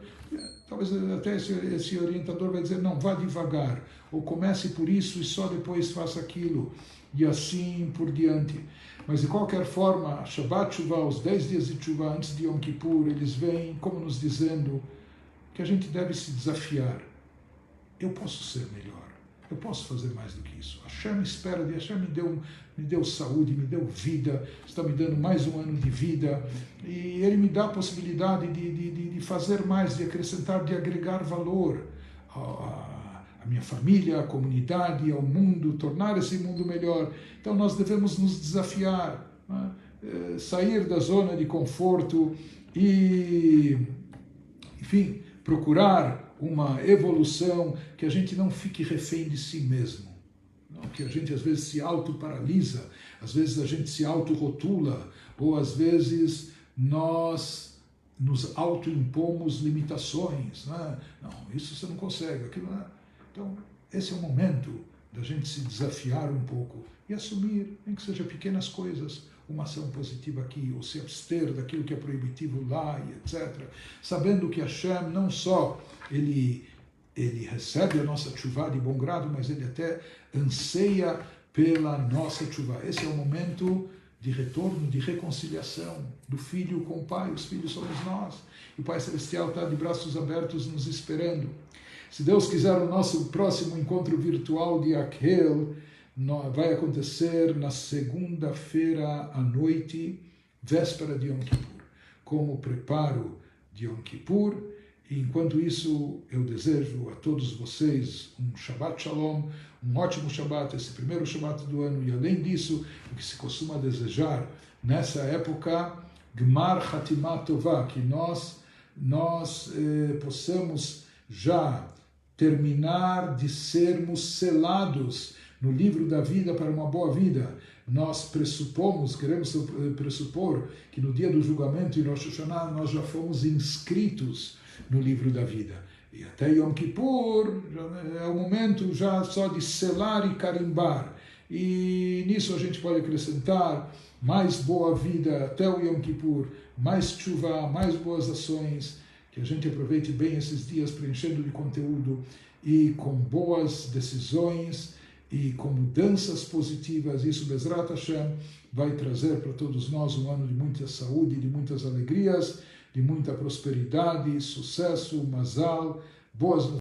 talvez até esse orientador vai dizer, não, vá devagar, ou comece por isso e só depois faça aquilo, e assim por diante. Mas de qualquer forma, Shabbat Teshuvah, os 10 dias de Teshuvah antes de Yom Kippur, eles vêm como nos dizendo que a gente deve se desafiar. Eu posso ser melhor. Eu posso fazer mais do que isso. Hashem espera de Hashem me deu saúde, me deu vida, está me dando mais um ano de vida, e Ele me dá a possibilidade de fazer mais, de acrescentar, de agregar valor à minha família, à comunidade, ao mundo, tornar esse mundo melhor. Então nós devemos nos desafiar, né? Sair da zona de conforto e, enfim, procurar uma evolução, que a gente não fique refém de si mesmo, não, que a gente às vezes se autoparalisa, às vezes a gente se autorrotula, ou às vezes nós nos autoimpomos limitações, né? Não, isso você não consegue, aquilo não é. Então, esse é o momento da gente se desafiar um pouco e assumir, nem que seja pequenas coisas, uma ação positiva aqui, ou se abster daquilo que é proibitivo lá, e etc. Sabendo que Hashem não só ele recebe a nossa teshuvah de bom grado, mas ele até anseia pela nossa teshuvah. Esse é o momento de retorno, de reconciliação do filho com o pai. Os filhos somos nós. E o Pai Celestial está de braços abertos nos esperando. Se Deus quiser, o nosso próximo encontro virtual de Akhel vai acontecer na segunda-feira à noite, véspera de Yom Kippur, como preparo de Yom Kippur. E enquanto isso, eu desejo a todos vocês um Shabbat Shalom, um ótimo Shabbat, esse primeiro Shabbat do ano. E além disso, o que se costuma desejar nessa época, Gmar Hatimah Tovah, que nós possamos já terminar de sermos selados no livro da vida para uma boa vida. Nós queremos pressupor que no dia do julgamento em Rosh Hashanah nós já fomos inscritos no livro da vida. E até Yom Kippur é o momento já só de selar e carimbar. E nisso a gente pode acrescentar mais boa vida até o Yom Kippur, mais teshuvah, mais boas ações, que a gente aproveite bem esses dias preenchendo de conteúdo e com boas decisões e com mudanças positivas. Isso, Bezrat Hashem, vai trazer para todos nós um ano de muita saúde, de muitas alegrias, de muita prosperidade, sucesso, mazal, boas